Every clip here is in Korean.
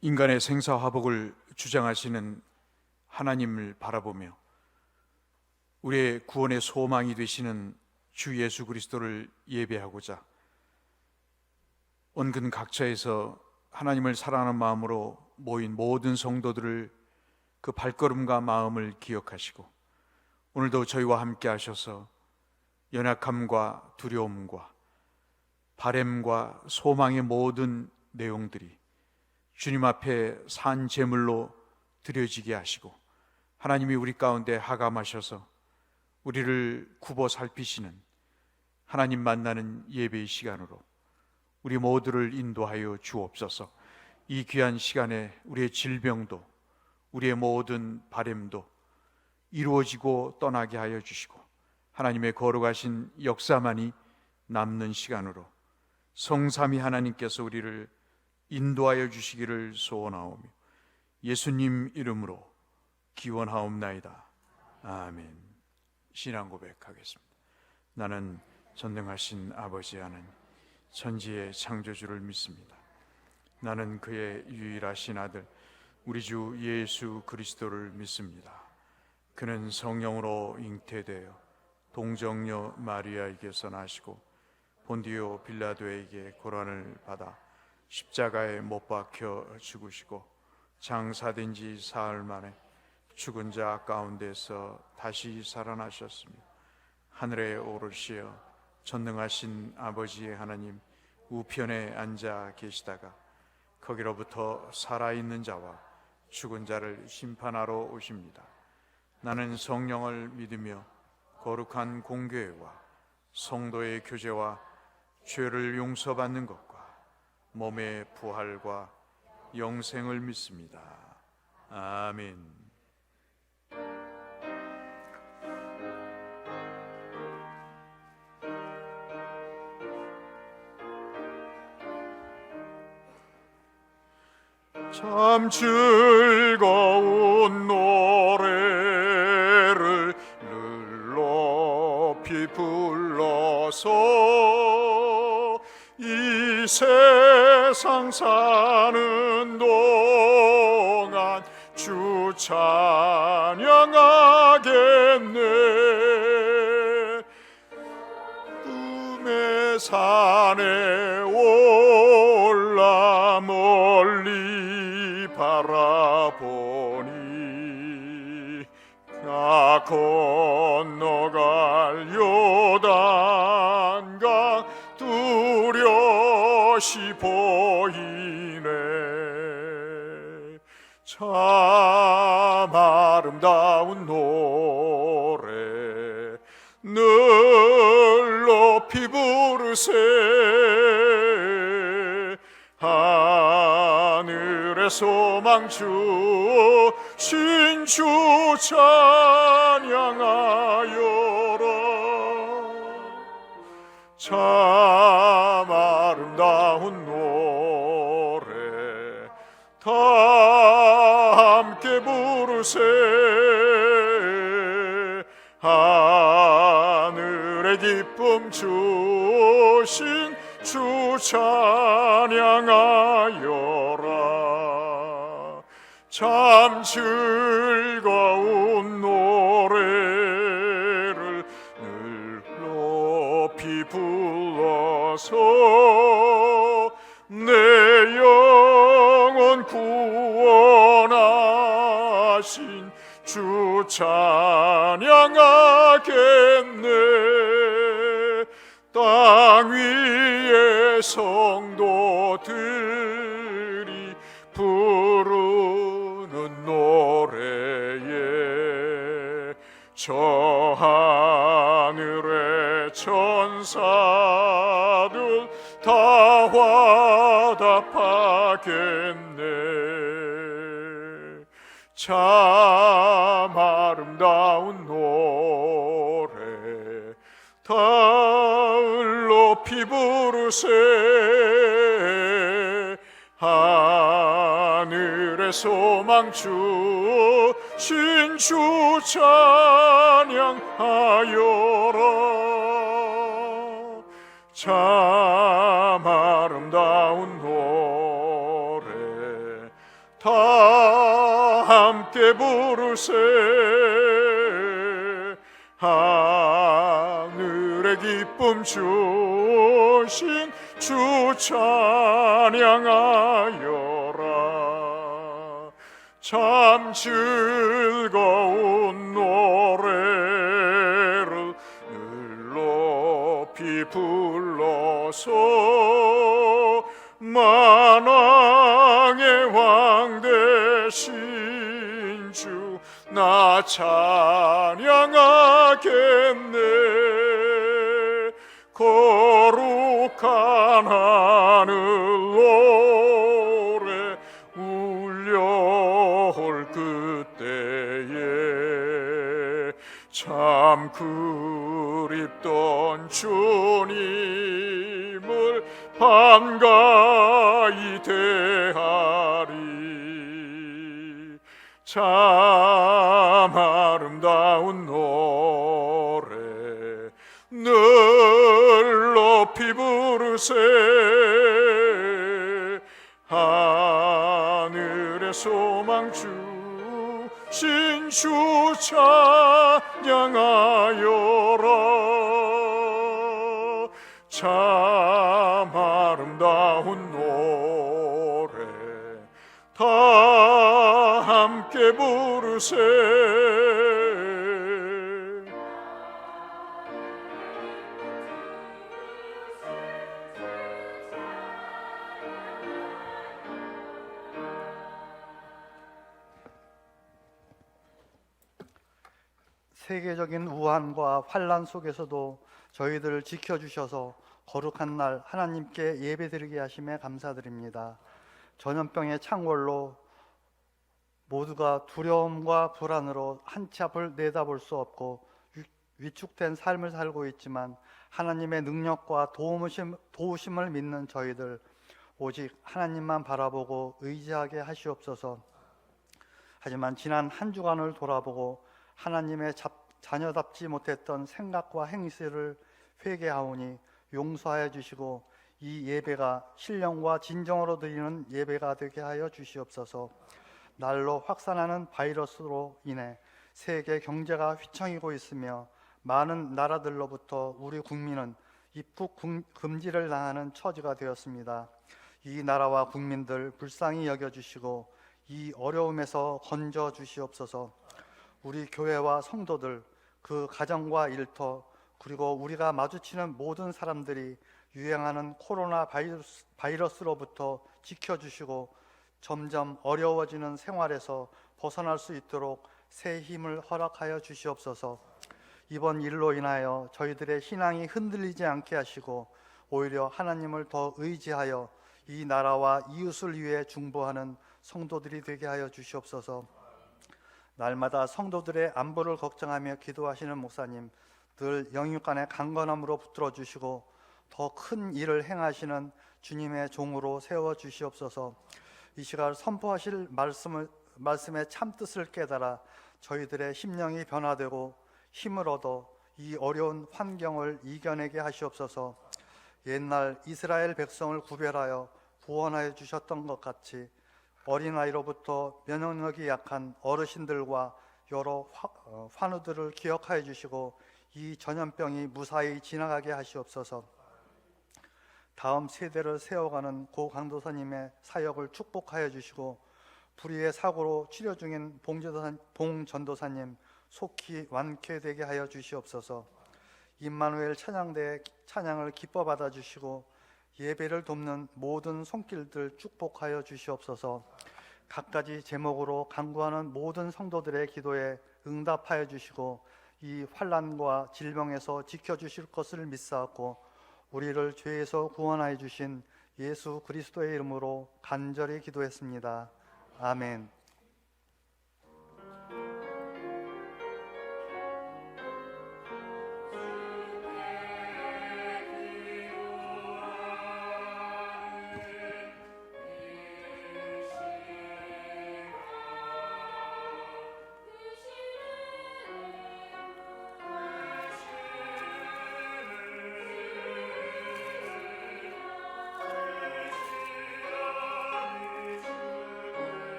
인간의 생사화복을 주장하시는 하나님을 바라보며 우리의 구원의 소망이 되시는 주 예수 그리스도를 예배하고자 원근 각처에서 하나님을 사랑하는 마음으로 모인 모든 성도들을 그 발걸음과 마음을 기억하시고 오늘도 저희와 함께 하셔서 연약함과 두려움과 바램과 소망의 모든 내용들이 주님 앞에 산 제물로 드려지게 하시고 하나님이 우리 가운데 하감하셔서 우리를 굽어 살피시는 하나님 만나는 예배의 시간으로 우리 모두를 인도하여 주옵소서. 이 귀한 시간에 우리의 질병도 우리의 모든 바램도 이루어지고 떠나게 하여 주시고 하나님의 거룩하신 역사만이 남는 시간으로 성삼위 하나님께서 우리를 인도하여 주시기를 소원하오며 예수님 이름으로 기원하옵나이다. 아멘. 신앙 고백하겠습니다. 나는 전능하신 아버지 하나님 천지의 창조주를 믿습니다. 나는 그의 유일하신 아들 우리 주 예수 그리스도를 믿습니다. 그는 성령으로 잉태되어 동정녀 마리아에게서 나시고 본디오 빌라도에게 고난을 받아 십자가에 못 박혀 죽으시고 장사된 지 사흘 만에 죽은 자 가운데서 다시 살아나셨으며 하늘에 오르시어 전능하신 아버지의 하나님 우편에 앉아 계시다가 거기로부터 살아있는 자와 죽은 자를 심판하러 오십니다. 나는 성령을 믿으며 거룩한 공교회와 성도의 교제와 죄를 용서받는 것과 몸의 부활과 영생을 믿습니다. 아멘. 참 즐거운 노래를 늘 높이 불러서 이 세상 사는 동안 주 찬양하겠네. 꿈의 산에 올라 멀리 바라보니 나 건너갈 요단강 뚜렷이 보이네. 참 아름다운 노래 늘 높이 부르세. 하늘의 소망주 신주 찬양하여라. 참 아름다운 노래 다 함께 부르세. 하늘의 기쁨 주신 주 찬양하여라. 참 즐거운 노래를 늘 높이 불러서 내 영혼 구원하신 주 찬양하겠네. 땅 위의 성도들이 부르는 노래에 저 하늘의 천사들 다 화답하겠네. 참 아름다운 노래 달 높이 부르세. 하늘의 소망주 신주 찬양하여라. 참 아름다운 노래 다 함께 부르세. 하늘의 기쁨 주신 주 찬양하여라. 참 즐거운 노래를 늘 높이 불러서 만왕의 왕 되신 주 나 찬양하겠네. 거룩한 하늘 노래 울려올 그때에 참 그립던 주님을 반가이 대하리. 참 아름다운 노래 늘 높이 부르세. 하늘의 소망 주신 주 찬양하여라. 참 아름다운 노래 다 함께 부르세. 세계적인 우환과 환란 속에서도 저희들을 지켜주셔서 거룩한 날 하나님께 예배드리게 하심에 감사드립니다. 전염병의 창궐로 모두가 두려움과 불안으로 한 치 앞을 내다볼 수 없고 위축된 삶을 살고 있지만 하나님의 능력과 도우심을 믿는 저희들 오직 하나님만 바라보고 의지하게 하시옵소서. 하지만 지난 한 주간을 돌아보고 하나님의 자녀답지 못했던 생각과 행실을 회개하오니 용서하여 주시고 이 예배가 신령과 진정으로 드리는 예배가 되게 하여 주시옵소서. 날로 확산하는 바이러스로 인해 세계 경제가 휘청이고 있으며 많은 나라들로부터 우리 국민은 입국 금지를 당하는 처지가 되었습니다. 이 나라와 국민들 불쌍히 여겨주시고 이 어려움에서 건져 주시옵소서. 우리 교회와 성도들, 그 가정과 일터, 그리고 우리가 마주치는 모든 사람들이 유행하는 코로나 바이러스로부터 지켜주시고 점점 어려워지는 생활에서 벗어날 수 있도록 새 힘을 허락하여 주시옵소서. 이번 일로 인하여 저희들의 신앙이 흔들리지 않게 하시고 오히려 하나님을 더 의지하여 이 나라와 이웃을 위해 중보하는 성도들이 되게 하여 주시옵소서. 날마다 성도들의 안보를 걱정하며 기도하시는 목사님, 늘 영육간의 강건함으로 붙들어 주시고 더 큰 일을 행하시는 주님의 종으로 세워 주시옵소서. 이 시간 선포하실 말씀의 참뜻을 깨달아 저희들의 심령이 변화되고 힘을 얻어 이 어려운 환경을 이겨내게 하시옵소서. 옛날 이스라엘 백성을 구별하여 구원하여 주셨던 것 같이 어린아이로부터 면역력이 약한 어르신들과 여러 환우들을 기억하여 주시고 이 전염병이 무사히 지나가게 하시옵소서. 다음 세대를 세워가는 고 강도사님의 사역을 축복하여 주시고 불의의 사고로 치료 중인 봉전도사님 속히 완쾌되게 하여 주시옵소서. 임마누엘 찬양대의 찬양을 기뻐 받아 주시고 예배를 돕는 모든 손길들 축복하여 주시옵소서. 각가지 제목으로 간구하는 모든 성도들의 기도에 응답하여 주시고 이 환난과 질병에서 지켜주실 것을 믿사옵고 우리를 죄에서 구원하여 주신 예수 그리스도의 이름으로 간절히 기도했습니다. 아멘.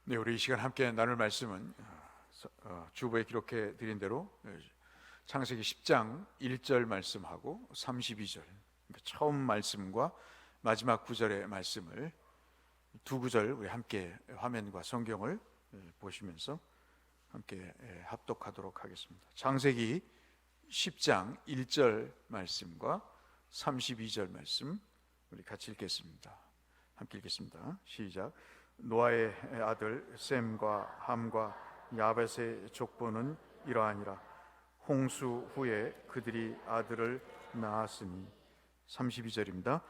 네, 우리 이 시간 함께 나눌 말씀은 주보에 기록해 드린 대로 창세기 10장 1절 말씀하고 32절, 그러니까 처음 말씀과 마지막 구절의 말씀을 두 구절 우리 함께 화면과 성경을 보시면서 함께 합독하도록 하겠습니다. 창세기 10장 1절 말씀과 32절 말씀 우리 같이 읽겠습니다. 함께 읽겠습니다. 시작. 노아의 아들 셈과 함과 야벳의 족보는 이러하니라. 홍수 후에 그들이 아들을 낳았으니. 32절입니다.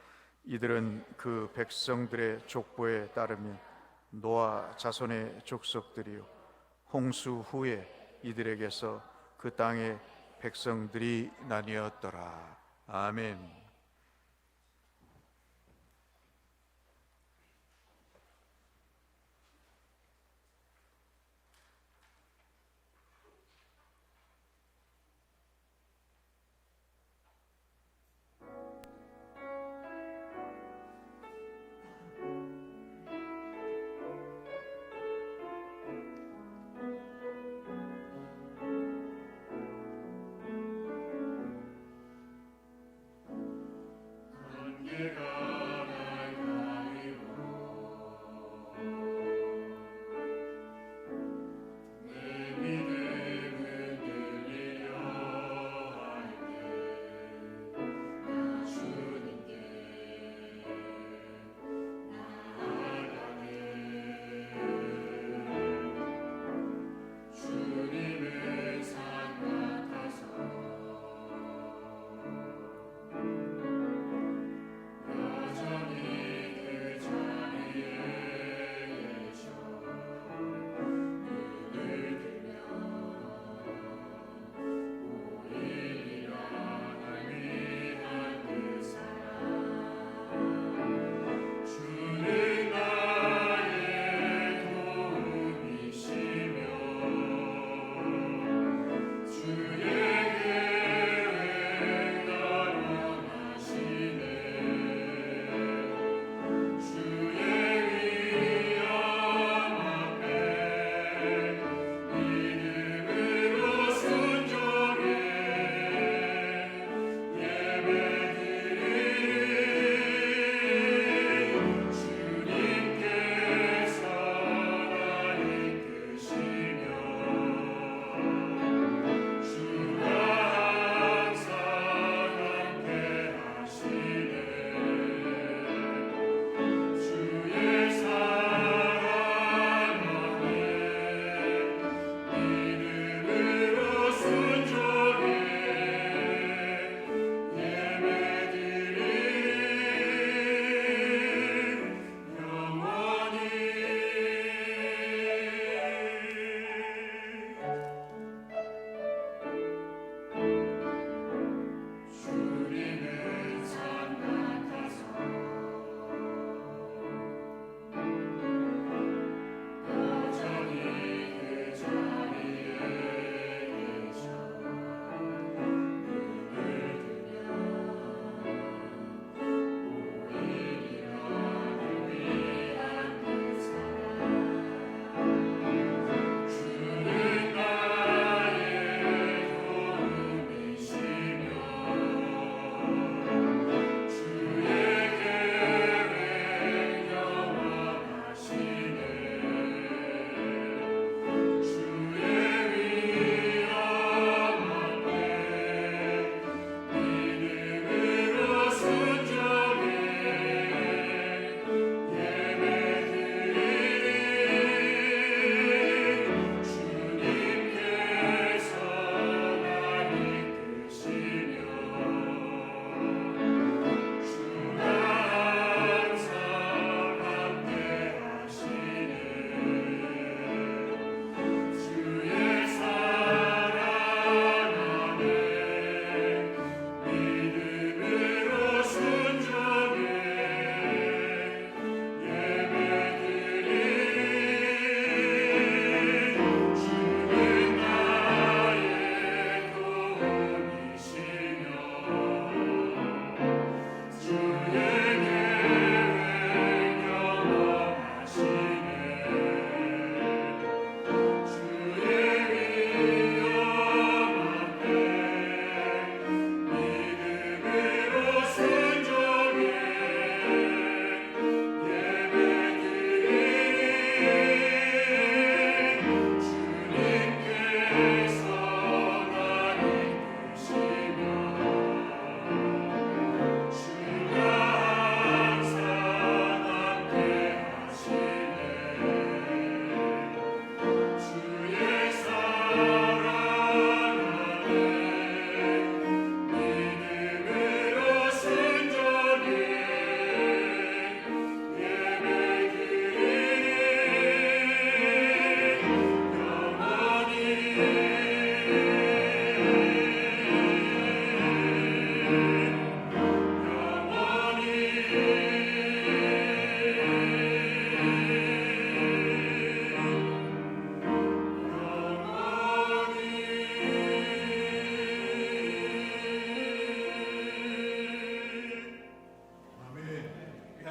이들은 그 백성들의 족보에 따르면 노아 자손의 족속들이요 홍수 후에 이들에게서 그 땅의 백성들이 나뉘었더라. 아멘.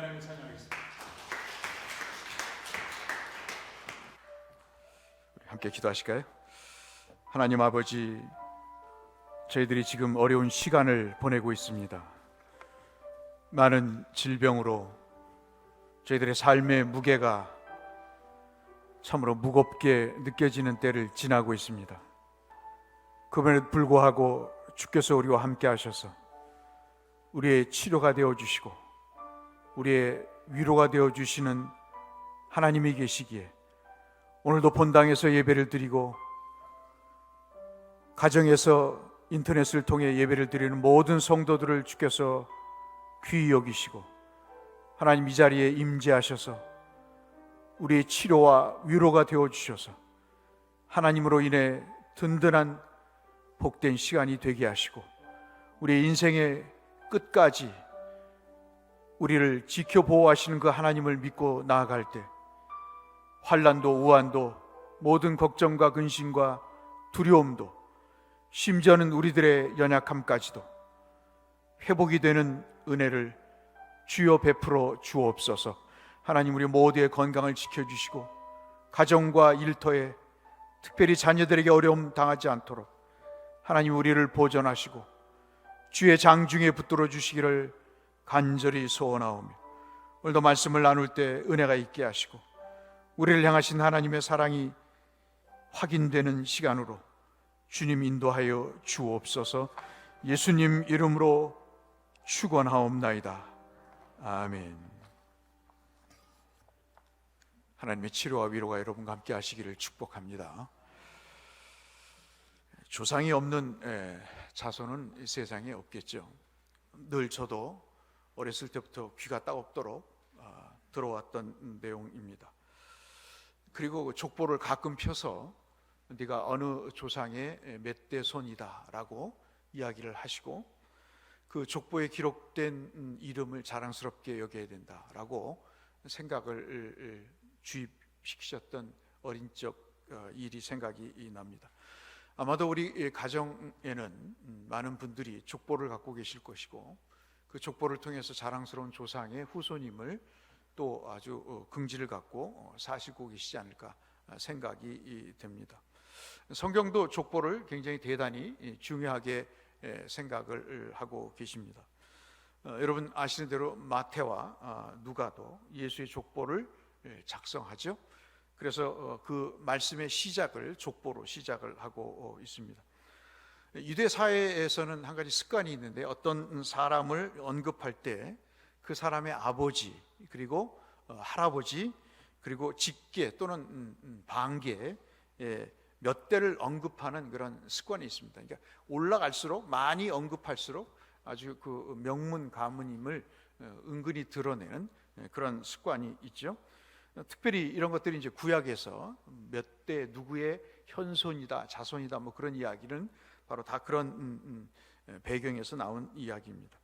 하나님을 찬양하겠습니다. 함께 기도하실까요? 하나님 아버지, 저희들이 지금 어려운 시간을 보내고 있습니다. 많은 질병으로 저희들의 삶의 무게가 참으로 무겁게 느껴지는 때를 지나고 있습니다. 그럼에도 불구하고 주께서 우리와 함께 하셔서 우리의 치료가 되어주시고 우리의 위로가 되어주시는 하나님이 계시기에 오늘도 본당에서 예배를 드리고 가정에서 인터넷을 통해 예배를 드리는 모든 성도들을 주께서 귀히 여기시고 하나님 이 자리에 임재하셔서 우리의 치료와 위로가 되어주셔서 하나님으로 인해 든든한 복된 시간이 되게 하시고 우리의 인생의 끝까지 우리를 지켜보호하시는 그 하나님을 믿고 나아갈 때 환난도 우환도 모든 걱정과 근심과 두려움도 심지어는 우리들의 연약함까지도 회복이 되는 은혜를 주여 베풀어 주옵소서. 하나님 우리 모두의 건강을 지켜주시고 가정과 일터에 특별히 자녀들에게 어려움 당하지 않도록 하나님 우리를 보존하시고 주의 장중에 붙들어 주시기를 간절히 소원하오며 오늘도 말씀을 나눌 때 은혜가 있게 하시고 우리를 향하신 하나님의 사랑이 확인되는 시간으로 주님 인도하여 주옵소서. 예수님 이름으로 축원하옵나이다. 아멘. 하나님의 치료와 위로가 여러분과 함께 하시기를 축복합니다. 조상이 없는 자손은 이 세상에 없겠죠. 늘 저도 어렸을 때부터 귀가 따갑도록 들어왔던 내용입니다. 그리고 족보를 가끔 펴서 네가 어느 조상의 몇 대 손이다 라고 이야기를 하시고 그 족보에 기록된 이름을 자랑스럽게 여겨야 된다라고 생각을 주입시키셨던 어린 적 일이 생각이 납니다. 아마도 우리 가정에는 많은 분들이 족보를 갖고 계실 것이고 그 족보를 통해서 자랑스러운 조상의 후손임을 또 아주 긍지를 갖고 사시고 계시지 않을까 생각이 됩니다. 성경도 족보를 굉장히 대단히 중요하게 생각을 하고 계십니다. 여러분 아시는 대로 마태와 누가도 예수의 족보를 작성하죠. 그래서 그 말씀의 시작을 족보로 시작을 하고 있습니다. 유대 사회에서는 한 가지 습관이 있는데 어떤 사람을 언급할 때 그 사람의 아버지 그리고 할아버지 그리고 직계 또는 반계 몇 대를 언급하는 그런 습관이 있습니다. 그러니까 올라갈수록 많이 언급할수록 아주 그 명문 가문임을 은근히 드러내는 그런 습관이 있죠. 특별히 이런 것들이 이제 구약에서 몇 대 누구의 현손이다, 자손이다 뭐 그런 이야기는 바로 다 그런 배경에서 나온 이야기입니다.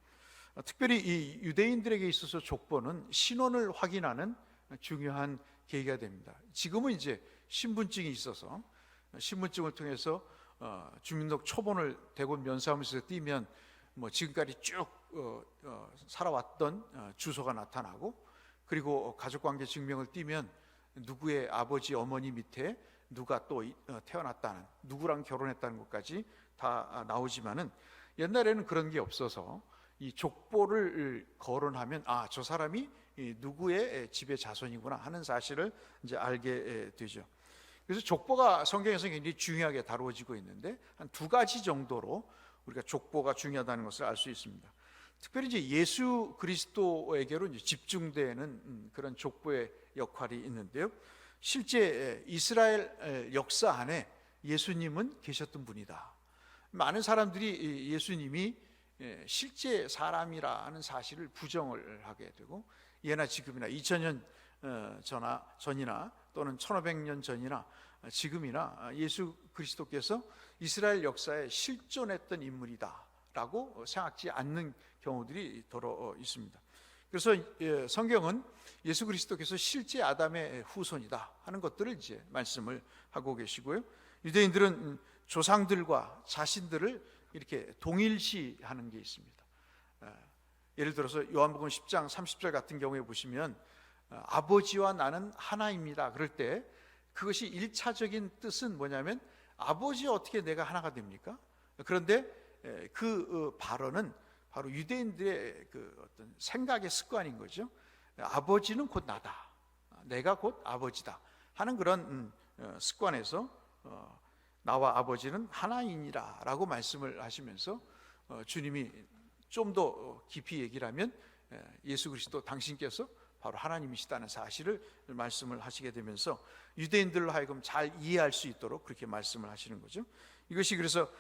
특별히 이 유대인들에게 있어서 족보는 신원을 확인하는 중요한 계기가 됩니다. 지금은 이제 신분증이 있어서 신분증을 통해서 주민등록 초본을 대검 면사무소에서 띄면 뭐 지금까지 쭉 살아왔던 주소가 나타나고 그리고 가족관계 증명을 띄면 누구의 아버지 어머니 밑에 누가 또 태어났다는 누구랑 결혼했다는 것까지 다 나오지만은 옛날에는 그런 게 없어서 이 족보를 거론하면 아, 저 사람이 누구의 집의 자손이구나 하는 사실을 이제 알게 되죠. 그래서 족보가 성경에서 굉장히 중요하게 다루어지고 있는데 한 두 가지 정도로 우리가 족보가 중요하다는 것을 알 수 있습니다. 특별히 이제 예수 그리스도에게로 이제 집중되는 그런 족보의 역할이 있는데요. 실제 이스라엘 역사 안에 예수님은 계셨던 분이다. 많은 사람들이 예수님이 실제 사람이라는 사실을 부정을 하게 되고 예나 지금이나 2000년 전이나 또는 1500년 전이나 지금이나 예수 그리스도께서 이스라엘 역사에 실존했던 인물이다라고 생각지 않는 경우들이 더러 있습니다. 그래서 성경은 예수 그리스도께서 실제 아담의 후손이다 하는 것들을 이제 말씀을 하고 계시고요. 유대인들은 조상들과 자신들을 이렇게 동일시하는 게 있습니다. 예를 들어서 요한복음 10장 30절 같은 경우에 보시면 아버지와 나는 하나입니다. 그럴 때 그것이 1차적인 뜻은 뭐냐면 아버지 어떻게 내가 하나가 됩니까? 그런데 그 발언은 바로 유대인들의 그 어떤 생각의 습관인 거죠. 아버지는 곧 나다, 내가 곧 아버지다 하는 그런 습관에서 나와 아버지는 하나이니라 라고 말씀을 하시면서 주님이 좀 더 깊이 얘기를 하면 예수 그리스도 당신께서 바로 하나님이시다는 사실을 말씀을 하시게 되면서 유대인들로 하여금 잘 이해할 수 있도록 그렇게 말씀을 하시는 거죠. 이것이 그래서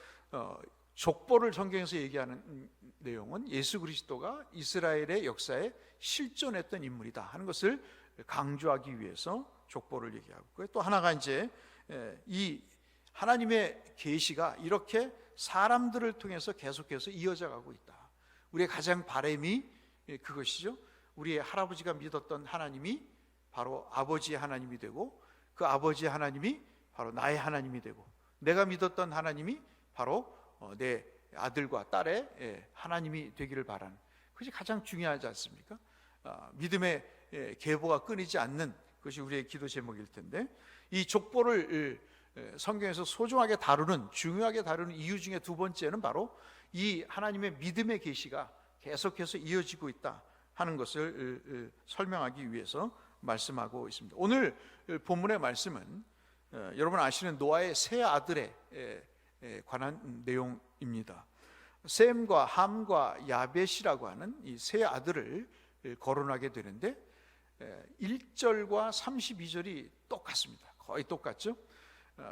족보를 성경에서 얘기하는 내용은 예수 그리스도가 이스라엘의 역사에 실존했던 인물이다 하는 것을 강조하기 위해서 족보를 얘기하고 있고요. 또 하나가 이제 이 하나님의 계시가 이렇게 사람들을 통해서 계속해서 이어져 가고 있다. 우리의 가장 바람이 그것이죠. 우리의 할아버지가 믿었던 하나님이 바로 아버지의 하나님이 되고 그 아버지의 하나님이 바로 나의 하나님이 되고 내가 믿었던 하나님이 바로 내 아들과 딸의 하나님이 되기를 바라는 그것이 가장 중요하지 않습니까? 믿음의 계보가 끊이지 않는 것이 우리의 기도 제목일 텐데 이 족보를 성경에서 소중하게 다루는 중요하게 다루는 이유 중에 두 번째는 바로 이 하나님의 믿음의 계시가 계속해서 이어지고 있다 하는 것을 설명하기 위해서 말씀하고 있습니다. 오늘 본문의 말씀은 여러분 아시는 노아의 세 아들에 관한 내용입니다. 셈과 함과 야벳이라고 하는 이 세 아들을 거론하게 되는데 1절과 32절이 똑같습니다. 거의 똑같죠.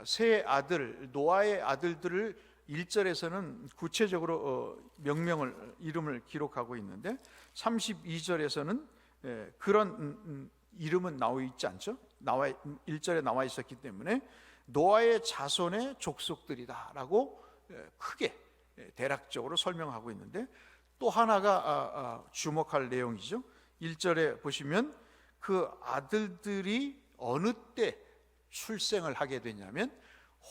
세 아들, 노아의 아들들을 1절에서는 구체적으로 명명을 이름을 기록하고 있는데 32절에서는 그런 이름은 나와 있지 않죠. 1절에 나와 있었기 때문에 노아의 자손의 족속들이다라고 크게 대략적으로 설명하고 있는데 또 하나가 주목할 내용이죠. 1절에 보시면 그 아들들이 어느 때 출생을 하게 되냐면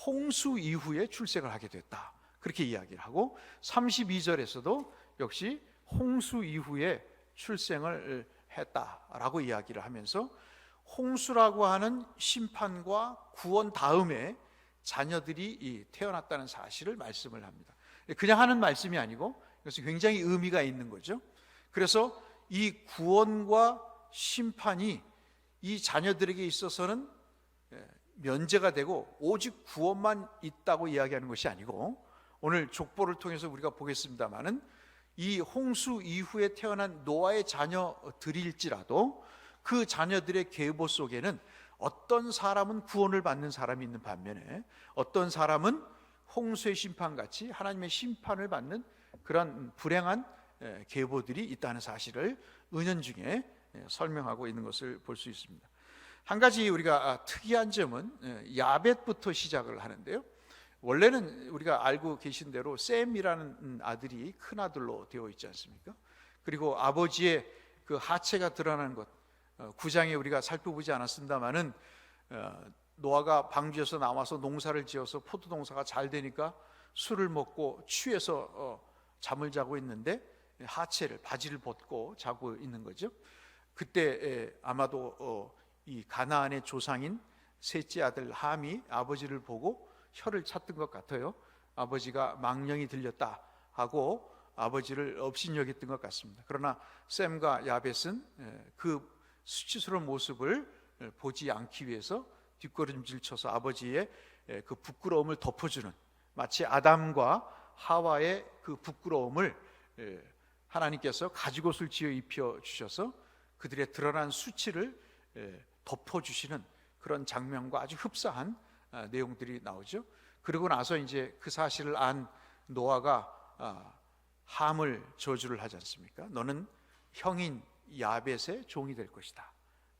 홍수 이후에 출생을 하게 됐다 그렇게 이야기를 하고 32절에서도 역시 홍수 이후에 출생을 했다라고 이야기를 하면서 홍수라고 하는 심판과 구원 다음에 자녀들이 태어났다는 사실을 말씀을 합니다. 그냥 하는 말씀이 아니고 이것은 굉장히 의미가 있는 거죠. 그래서 이 구원과 심판이 이 자녀들에게 있어서는 면제가 되고 오직 구원만 있다고 이야기하는 것이 아니고 오늘 족보를 통해서 우리가 보겠습니다마는 이 홍수 이후에 태어난 노아의 자녀들일지라도 그 자녀들의 계보 속에는 어떤 사람은 구원을 받는 사람이 있는 반면에 어떤 사람은 홍수의 심판같이 하나님의 심판을 받는 그런 불행한 계보들이 있다는 사실을 은연중에 설명하고 있는 것을 볼 수 있습니다. 한 가지 우리가 특이한 점은 야벳부터 시작을 하는데요. 원래는 우리가 알고 계신 대로 셈이라는 아들이 큰 아들로 되어 있지 않습니까? 그리고 아버지의 그 하체가 드러나는 것 9장에 우리가 살펴보지 않았습니다만은 노아가 방주에서 나와서 농사를 지어서 포도 농사가 잘 되니까 술을 먹고 취해서 잠을 자고 있는데 하체를 바지를 벗고 자고 있는 거죠. 그때 아마도 이 가나안의 조상인 셋째 아들 함이 아버지를 보고 혀를 찼던 것 같아요. 아버지가 망령이 들렸다 하고 아버지를 업신여겼던 것 같습니다. 그러나 셈과 야벳은 그 수치스러운 모습을 보지 않기 위해서 뒷걸음질 쳐서 아버지의 그 부끄러움을 덮어주는 마치 아담과 하와의 그 부끄러움을 하나님께서 가죽옷을 지어 입혀 주셔서 그들의 드러난 수치를 덮어주시는 그런 장면과 아주 흡사한 내용들이 나오죠. 그러고 나서 이제 그 사실을 안 노아가 함을 저주를 하지 않습니까? 너는 형인 야벳의 종이 될 것이다.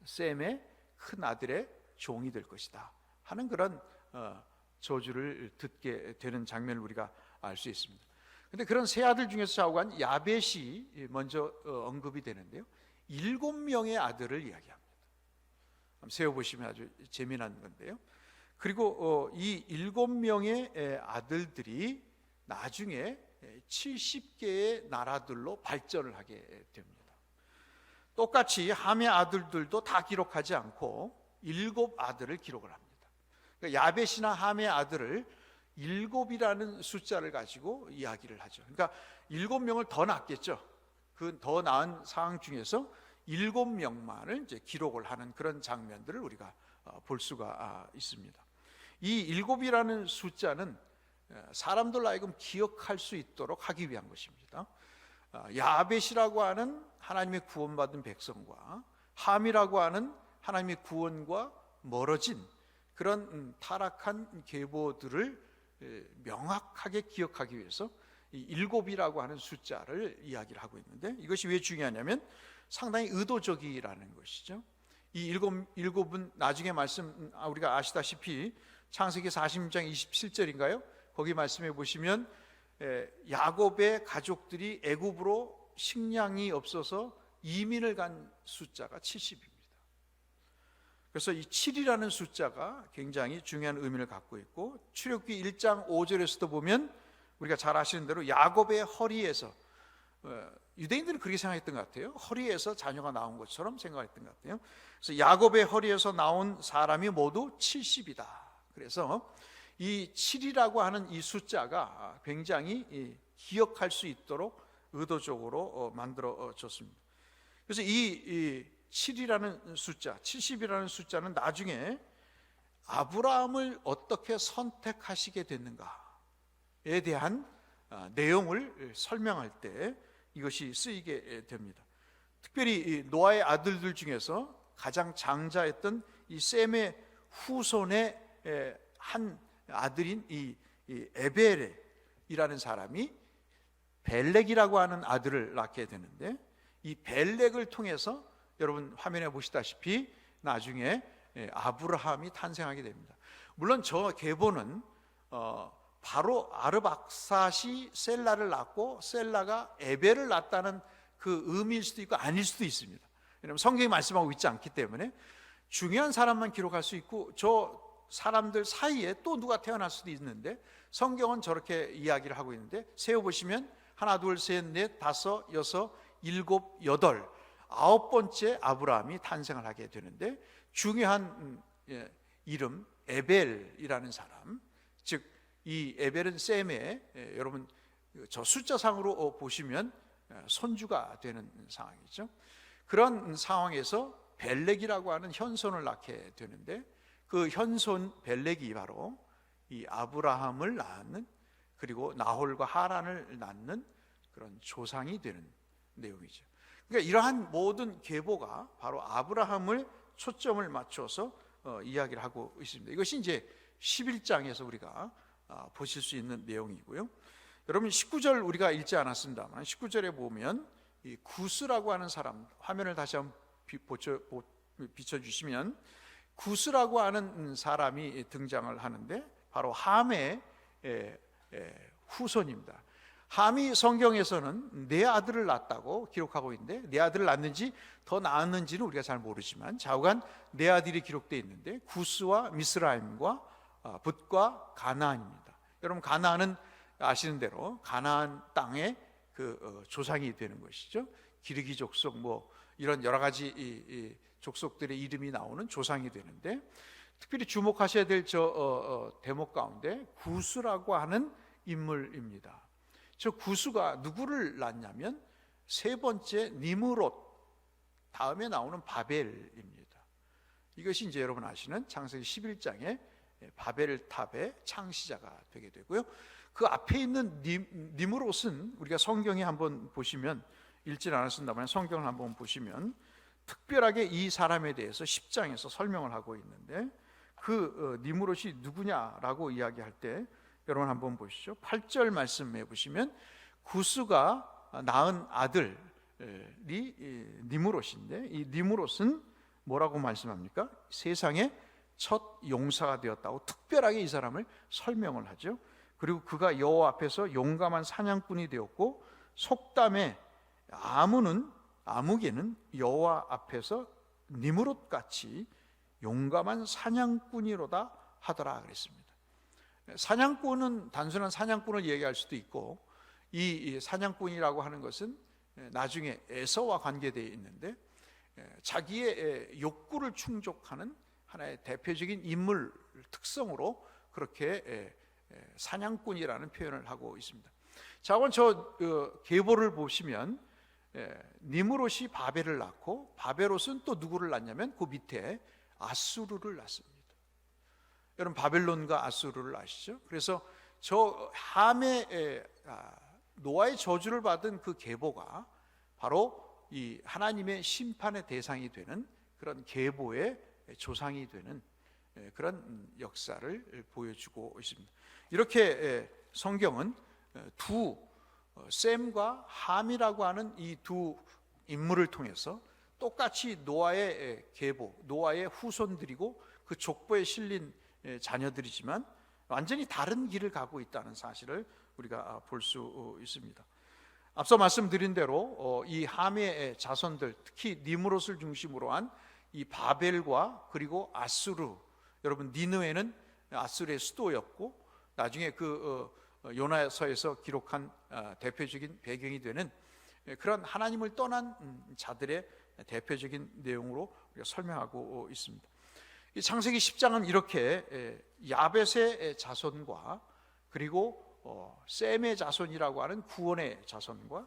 셈의 큰 아들의 종이 될 것이다 하는 그런 저주를 듣게 되는 장면을 우리가 알 수 있습니다. 그런데 그런 세 아들 중에서 좌우한 야벳이 먼저 언급이 되는데요. 7명의 아들을 이야기합니다. 한번 세어보시면 아주 재미난 건데요. 그리고 이 7명의 아들들이 나중에 70개의 나라들로 발전을 하게 됩니다. 똑같이 함의 아들들도 다 기록하지 않고 7 아들을 기록을 합니다. 그러니까 야벳이나 함의 아들을 7이라는 숫자를 가지고 이야기를 하죠. 그러니까 7명을 더 낳았겠죠. 그 더 낳은 상황 중에서 7명만을 이제 기록을 하는 그런 장면들을 우리가 볼 수가 있습니다. 이 7이라는 숫자는 사람들 하여금 기억할 수 있도록 하기 위한 것입니다. 야벳이라고 하는 하나님의 구원받은 백성과 함이라고 하는 하나님의 구원과 멀어진 그런 타락한 계보들을 명확하게 기억하기 위해서 이 7이라고 하는 숫자를 이야기를 하고 있는데, 이것이 왜 중요하냐면 상당히 의도적이라는 것이죠. 이 7은 나중에 말씀 우리가 아시다시피 창세기 40장 27절인가요? 거기 말씀해 보시면 야곱의 가족들이 애굽으로 식량이 없어서 이민을 간 숫자가 70입니다. 그래서 이 7이라는 숫자가 굉장히 중요한 의미를 갖고 있고, 출애굽기 1장 5절에서도 보면 우리가 잘 아시는 대로 야곱의 허리에서, 유대인들은 그렇게 생각했던 것 같아요. 허리에서 자녀가 나온 것처럼 생각했던 것 같아요. 그래서 야곱의 허리에서 나온 사람이 모두 70이다. 그래서 이 7이라고 하는 이 숫자가 굉장히 기억할 수 있도록 의도적으로 만들어졌습니다. 그래서 이 7이라는 숫자, 70이라는 숫자는 나중에 아브라함을 어떻게 선택하시게 됐는가에 대한 내용을 설명할 때 이것이 쓰이게 됩니다. 특별히 노아의 아들들 중에서 가장 장자였던 이 셈의 후손의 한 아들인 이 에벨이라는 사람이 벨렉이라고 하는 아들을 낳게 되는데, 이 벨렉을 통해서 여러분 화면에 보시다시피 나중에 아브라함이 탄생하게 됩니다. 물론 저 계보는 바로 아르박삿이 셀라를 낳고 셀라가 에벨을 낳았다는 그 의미일 수도 있고 아닐 수도 있습니다. 왜냐하면 성경이 말씀하고 있지 않기 때문에 중요한 사람만 기록할 수 있고 저 사람들 사이에 또 누가 태어날 수도 있는데, 성경은 저렇게 이야기를 하고 있는데, 세어보시면 하나 둘 셋 넷 다섯 여섯 일곱 여덟 9번째 아브라함이 탄생을 하게 되는데, 중요한 이름 에벨이라는 사람, 즉 이 에벨은 셈의 여러분 저 숫자상으로 보시면 손주가 되는 상황이죠. 그런 상황에서 벨렉이라고 하는 현손을 낳게 되는데, 그 현손 벨렉이 바로 이 아브라함을 낳는, 그리고 나홀과 하란을 낳는 그런 조상이 되는 내용이죠. 그러니까 이러한 모든 계보가 바로 아브라함을 초점을 맞춰서 이야기를 하고 있습니다. 이것이 이제 11장에서 우리가 보실 수 있는 내용이고요. 여러분 19절 우리가 읽지 않았습니다만 19절에 보면 이 구스라고 하는 사람, 화면을 다시 한번 비춰주시면 구스라고 하는 사람이 등장을 하는데, 바로 함의 후손입니다. 함이 성경에서는 네 아들을 낳았다고 기록하고 있는데, 네 아들을 낳았는지 더 낳았는지는 우리가 잘 모르지만 좌우간 네 아들이 기록되어 있는데, 구스와 미스라임과 붓과 가나안입니다. 여러분 가나안은 아시는 대로 가나안 땅의 그 조상이 되는 것이죠. 기르기 족속 뭐 이런 여러 가지 이 족속들의 이름이 나오는 조상이 되는데, 특별히 주목하셔야 될 대목 가운데 구스라고 하는 인물입니다. 저 구스가 누구를 낳냐면 세 번째 니므롯 다음에 나오는 바벨입니다. 이것이 이제 여러분 아시는 창세기 11장의 바벨탑의 창시자가 되게 되고요. 그 앞에 있는 니므롯은 우리가 성경에 한번 보시면, 읽지는 않았습니다만 성경을 한번 보시면 특별하게 이 사람에 대해서 10장에서 설명을 하고 있는데, 그 니므롯이 누구냐라고 이야기할 때 여러분 한번 보시죠. 8절 말씀해 보시면 구스가 낳은 아들이 니므롯인데, 이 니므롯은 뭐라고 말씀합니까? 세상에 첫 용사가 되었다고 특별하게 이 사람을 설명을 하죠. 그리고 그가 여호와 앞에서 용감한 사냥꾼이 되었고, 속담에 아무개는 여호와 앞에서 니므롯 같이 용감한 사냥꾼이로다 하더라 그랬습니다. 사냥꾼은 단순한 사냥꾼을 얘기할 수도 있고, 이 사냥꾼이라고 하는 것은 나중에 에서와 관계되어 있는데 자기의 욕구를 충족하는 하나의 대표적인 인물 특성으로 그렇게 사냥꾼이라는 표현을 하고 있습니다. 자, 그럼 저 계보를 보시면 니므롯이 바벨을 낳고 바벨롯은 또 누구를 낳냐면 그 밑에 아수르를 낳습니다. 여러분 바벨론과 아수르를 아시죠? 그래서 저 함의 노아의 저주를 받은 그 계보가 바로 이 하나님의 심판의 대상이 되는 그런 계보의 조상이 되는 그런 역사를 보여주고 있습니다. 이렇게 성경은 두 셈과 함이라고 하는 이 두 인물을 통해서 똑같이 노아의 계보, 노아의 후손들이고 그 족보에 실린 자녀들이지만 완전히 다른 길을 가고 있다는 사실을 우리가 볼 수 있습니다. 앞서 말씀드린 대로 이 함의 자손들, 특히 니므롯을 중심으로 한 이 바벨과 그리고 아수르, 여러분 니느웨는 아수르의 수도였고 나중에 그 요나서에서 기록한 대표적인 배경이 되는 그런 하나님을 떠난 자들의 대표적인 내용으로 우리가 설명하고 있습니다. 이 창세기 10장은 이렇게 야벳의 자손과 그리고 셈의 자손이라고 하는 구원의 자손과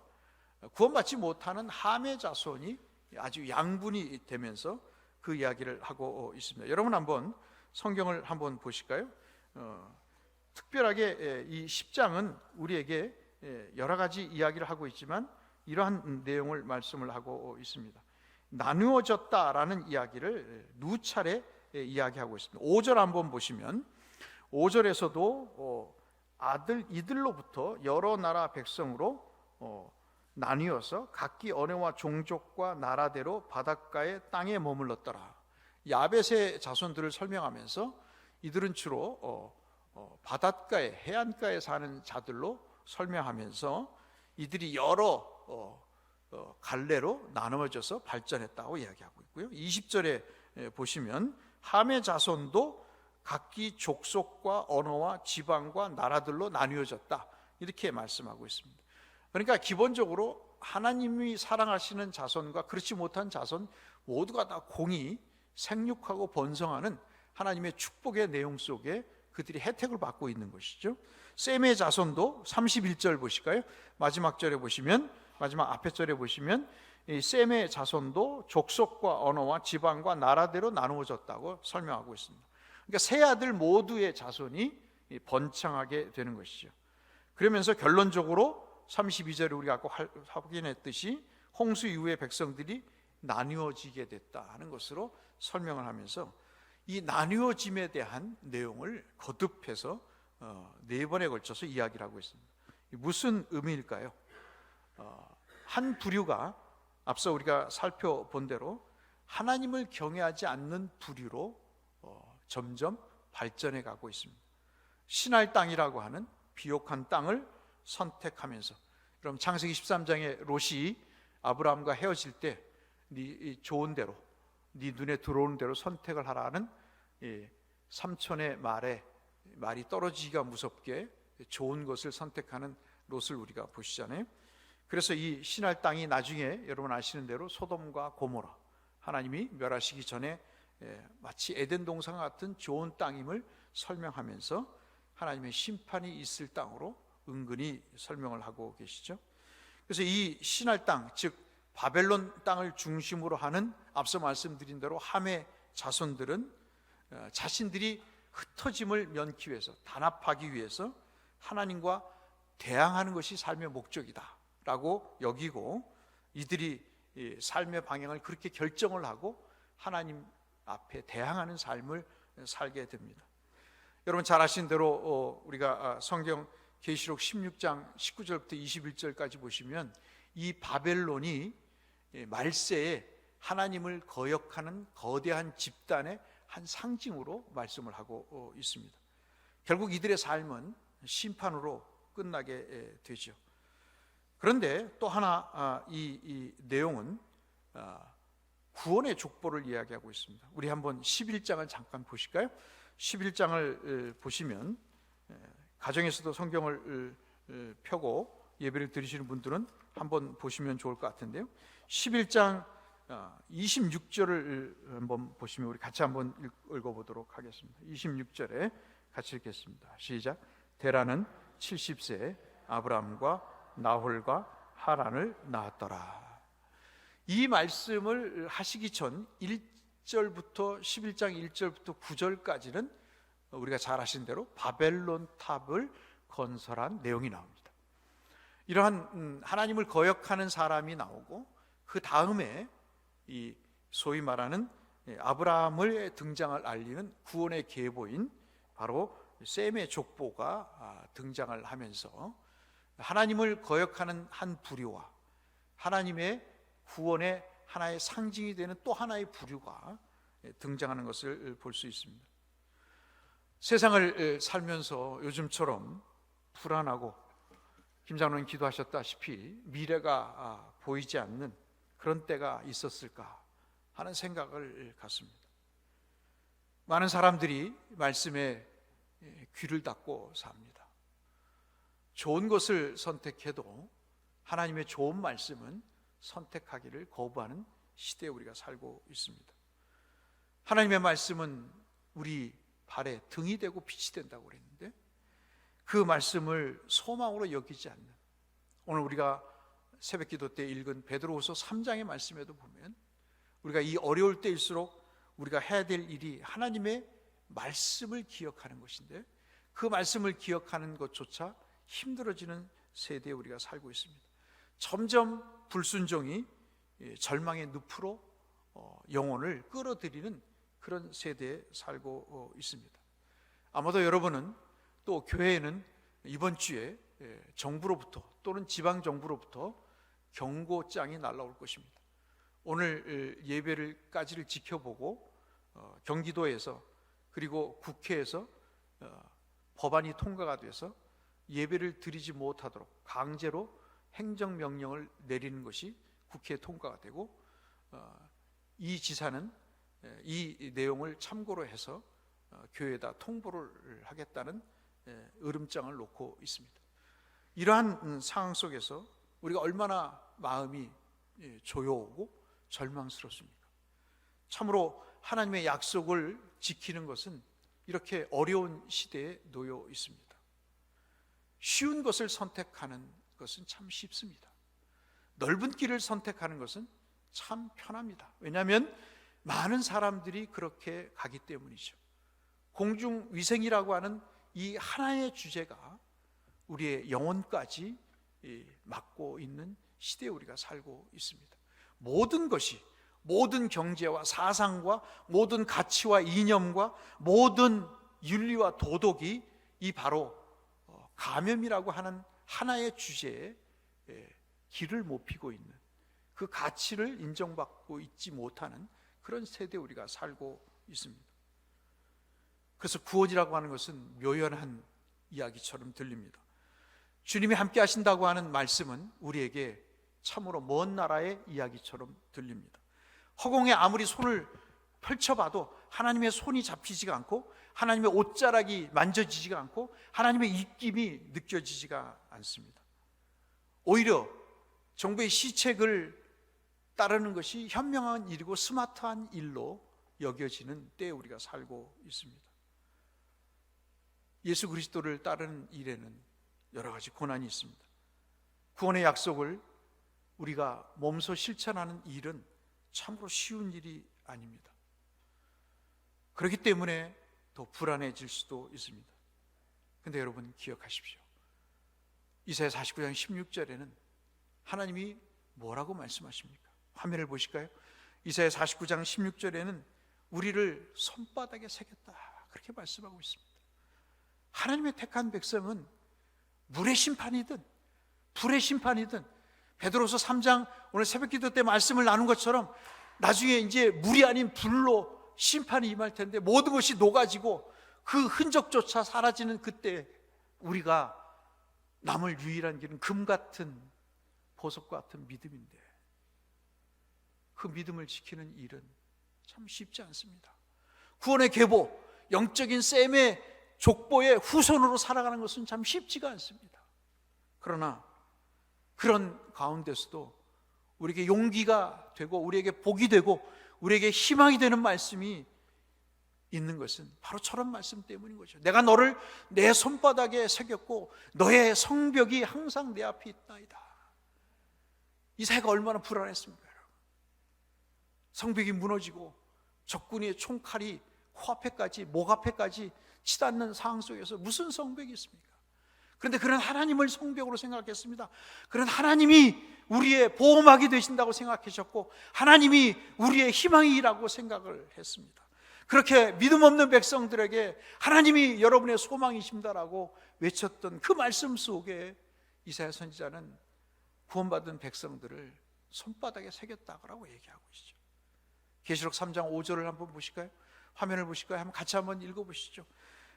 구원받지 못하는 함의 자손이 아주 양분이 되면서 그 이야기를 하고 있습니다. 여러분 한번 성경을 한번 보실까요? 특별하게 이 10장은 우리에게 여러 가지 이야기를 하고 있지만 이러한 내용을 말씀을 하고 있습니다. 나누어졌다라는 이야기를 누차례 이야기하고 있습니다. 5절 한번 보시면 5절에서도 이들로부터 여러 나라 백성으로 나뉘어서 각기 언어와 종족과 나라대로 바닷가의 땅에 머물렀더라. 야벳의 자손들을 설명하면서 이들은 주로 바닷가에 해안가에 사는 자들로 설명하면서 이들이 여러 갈래로 나누어져서 발전했다고 이야기하고 있고요. 20절에 보시면 함의 자손도 각기 족속과 언어와 지방과 나라들로 나뉘어졌다 이렇게 말씀하고 있습니다. 그러니까 기본적으로 하나님이 사랑하시는 자손과 그렇지 못한 자손 모두가 다 공히 생육하고 번성하는 하나님의 축복의 내용 속에 그들이 혜택을 받고 있는 것이죠. 셈의 자손도 31절 보실까요? 마지막 절에 보시면, 마지막 앞에 절에 보시면 이 셈의 자손도 족속과 언어와 지방과 나라대로 나누어졌다고 설명하고 있습니다. 그러니까 세 아들 모두의 자손이 번창하게 되는 것이죠. 그러면서 결론적으로 32절에 우리가 아까 확인했듯이 홍수 이후의 백성들이 나뉘어지게 됐다 하는 것으로 설명을 하면서 이 나뉘어짐에 대한 내용을 거듭해서 4번에 걸쳐서 이야기를 하고 있습니다. 무슨 의미일까요? 한 부류가 앞서 우리가 살펴본 대로 하나님을 경외하지 않는 부류로 점점 발전해 가고 있습니다. 신할 땅이라고 하는 비옥한 땅을 선택하면서, 그럼 창세기 13장에 롯이 아브라함과 헤어질 때 네 좋은 대로, 네 눈에 들어오는 대로 선택을 하라는 삼촌의 말이 떨어지기가 무섭게 좋은 것을 선택하는 롯을 우리가 보시잖아요. 그래서 이 신할 땅이 나중에 여러분 아시는 대로 소돔과 고모라, 하나님이 멸하시기 전에 마치 에덴 동산 같은 좋은 땅임을 설명하면서 하나님의 심판이 있을 땅으로 은근히 설명을 하고 계시죠. 그래서 이 신할 땅, 즉 바벨론 땅을 중심으로 하는 앞서 말씀드린 대로 함의 자손들은 자신들이 흩어짐을 면기 위해서, 단합하기 위해서 하나님과 대항하는 것이 삶의 목적이다 라고 여기고, 이들이 삶의 방향을 그렇게 결정을 하고 하나님 앞에 대항하는 삶을 살게 됩니다. 여러분 잘 아시는 대로 우리가 성경 계시록 16장 19절부터 21절까지 보시면 이 바벨론이 말세에 하나님을 거역하는 거대한 집단의 한 상징으로 말씀을 하고 있습니다. 결국 이들의 삶은 심판으로 끝나게 되죠. 그런데 또 하나 이 내용은 구원의 족보를 이야기하고 있습니다. 우리 한번 11장을 잠깐 보실까요? 11장을 보시면 가정에서도 성경을 펴고 예배를 드리시는 분들은 한번 보시면 좋을 것 같은데요. 11장 26절을 한번 보시면 우리 같이 한번 읽어보도록 하겠습니다. 26절에 같이 읽겠습니다. 시작. 데라는 70세에 아브라함과 나홀과 하란을 낳았더라. 이 말씀을 하시기 전 1절부터 11장 1절부터 9절까지는 우리가 잘 아시는 대로 바벨론 탑을 건설한 내용이 나옵니다. 이러한 하나님을 거역하는 사람이 나오고 그 다음에 이 소위 말하는 아브라함의 등장을 알리는 구원의 계보인 바로 셈의 족보가 등장을 하면서 하나님을 거역하는 한 부류와 하나님의 구원의 하나의 상징이 되는 또 하나의 부류가 등장하는 것을 볼 수 있습니다. 세상을 살면서 요즘처럼 불안하고 김 장로님 기도하셨다시피 미래가 보이지 않는 그런 때가 있었을까 하는 생각을 갖습니다. 많은 사람들이 말씀에 귀를 닫고 삽니다. 좋은 것을 선택해도 하나님의 좋은 말씀은 선택하기를 거부하는 시대에 우리가 살고 있습니다. 하나님의 말씀은 우리 발에 등이 되고 빛이 된다고 그랬는데 그 말씀을 소망으로 여기지 않는, 오늘 우리가 새벽기도 때 읽은 베드로후서 3장의 말씀에도 보면 우리가 이 어려울 때일수록 우리가 해야 될 일이 하나님의 말씀을 기억하는 것인데 그 말씀을 기억하는 것조차 힘들어지는 세대에 우리가 살고 있습니다. 점점 불순종이 절망의 늪으로 영혼을 끌어들이는 그런 세대에 살고 있습니다. 아마도 여러분은 또 교회에는 이번 주에 정부로부터 또는 지방정부로부터 경고장이 날아올 것입니다. 오늘 예배를까지를 지켜보고 경기도에서 그리고 국회에서 법안이 통과가 돼서 예배를 드리지 못하도록 강제로 행정명령을 내리는 것이 국회에 통과가 되고 이 지사는 이 내용을 참고로 해서 교회에다 통보를 하겠다는 으름장을 놓고 있습니다. 이러한 상황 속에서 우리가 얼마나 마음이 조여오고 절망스럽습니까? 참으로 하나님의 약속을 지키는 것은 이렇게 어려운 시대에 놓여 있습니다. 쉬운 것을 선택하는 것은 참 쉽습니다. 넓은 길을 선택하는 것은 참 편합니다. 왜냐하면 많은 사람들이 그렇게 가기 때문이죠. 공중위생이라고 하는 이 하나의 주제가 우리의 영혼까지 막고 있는 시대에 우리가 살고 있습니다. 모든 것이, 모든 경제와 사상과 모든 가치와 이념과 모든 윤리와 도덕이 이 바로 감염이라고 하는 하나의 주제에 길을 못 피고 있는, 그 가치를 인정받고 있지 못하는 그런 세대에 우리가 살고 있습니다. 그래서 구원이라고 하는 것은 묘연한 이야기처럼 들립니다. 주님이 함께 하신다고 하는 말씀은 우리에게 참으로 먼 나라의 이야기처럼 들립니다. 허공에 아무리 손을 펼쳐봐도 하나님의 손이 잡히지가 않고 하나님의 옷자락이 만져지지가 않고 하나님의 입김이 느껴지지가 않습니다. 오히려 정부의 시책을 따르는 것이 현명한 일이고 스마트한 일로 여겨지는 때에 우리가 살고 있습니다. 예수 그리스도를 따르는 일에는 여러 가지 고난이 있습니다. 구원의 약속을 우리가 몸소 실천하는 일은 참으로 쉬운 일이 아닙니다. 그렇기 때문에 더 불안해질 수도 있습니다. 그런데 여러분 기억하십시오. 이사야 49장 16절에는 하나님이 뭐라고 말씀하십니까? 화면을 보실까요? 이사야 49장 16절에는 우리를 손바닥에 새겼다 그렇게 말씀하고 있습니다. 하나님의 택한 백성은 물의 심판이든 불의 심판이든 베드로서 3장 오늘 새벽기도 때 말씀을 나눈 것처럼 나중에 이제 물이 아닌 불로 심판이 임할 텐데 모든 것이 녹아지고 그 흔적조차 사라지는 그때 우리가 남을 유일한 길은 금 같은 보석과 같은 믿음인데 그 믿음을 지키는 일은 참 쉽지 않습니다. 구원의 계보, 영적인 셈의 족보의 후손으로 살아가는 것은 참 쉽지가 않습니다. 그러나 그런 가운데서도 우리에게 용기가 되고 우리에게 복이 되고 우리에게 희망이 되는 말씀이 있는 것은 바로 저런 말씀 때문인 거죠. 내가 너를 내 손바닥에 새겼고 너의 성벽이 항상 내 앞에 있나이다. 이사야가 얼마나 불안했습니까? 성벽이 무너지고 적군의 총칼이 코앞에까지 목 앞에까지 치닫는 상황 속에서 무슨 성벽이 있습니까? 그런데 그런 하나님을 성벽으로 생각했습니다. 그런 하나님이 우리의 보호막이 되신다고 생각하셨고 하나님이 우리의 희망이라고 생각을 했습니다. 그렇게 믿음 없는 백성들에게 하나님이 여러분의 소망이십니다라고 외쳤던 그 말씀 속에 이사야 선지자는 구원받은 백성들을 손바닥에 새겼다고 얘기하고 있죠. 계시록 3장 5절을 한번 보실까요? 화면을 보실까요? 한번 같이 한번 읽어보시죠.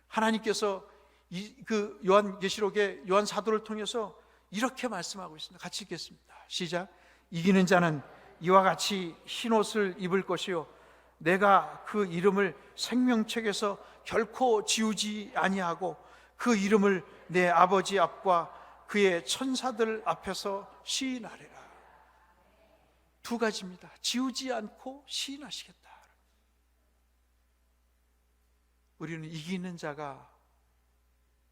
하나님께서 그 요한계시록의 요한 사도를 통해서 이렇게 말씀하고 있습니다. 같이 읽겠습니다. 시작. 이기는 자는 이와 같이 흰옷을 입을 것이요 내가 그 이름을 생명책에서 결코 지우지 아니하고 그 이름을 내 아버지 앞과 그의 천사들 앞에서 시인하리라. 두 가지입니다. 지우지 않고 시인하시겠다. 우리는 이기는 자가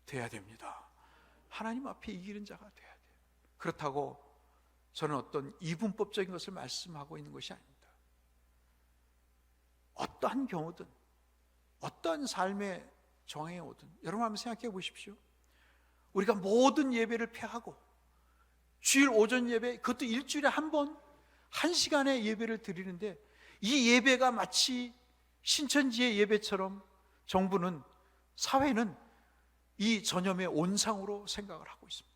돼야 됩니다. 하나님 앞에 이기는 자가 돼야 돼요. 그렇다고 저는 어떤 이분법적인 것을 말씀하고 있는 것이 아닙니다. 어떠한 경우든 어떠한 삶의 정황에 오든 여러분 한번 생각해 보십시오. 우리가 모든 예배를 폐하고 주일 오전 예배, 그것도 일주일에 한 번 1시간의 예배를 드리는데 이 예배가 마치 신천지의 예배처럼 정부는, 사회는 이 전염의 온상으로 생각을 하고 있습니다.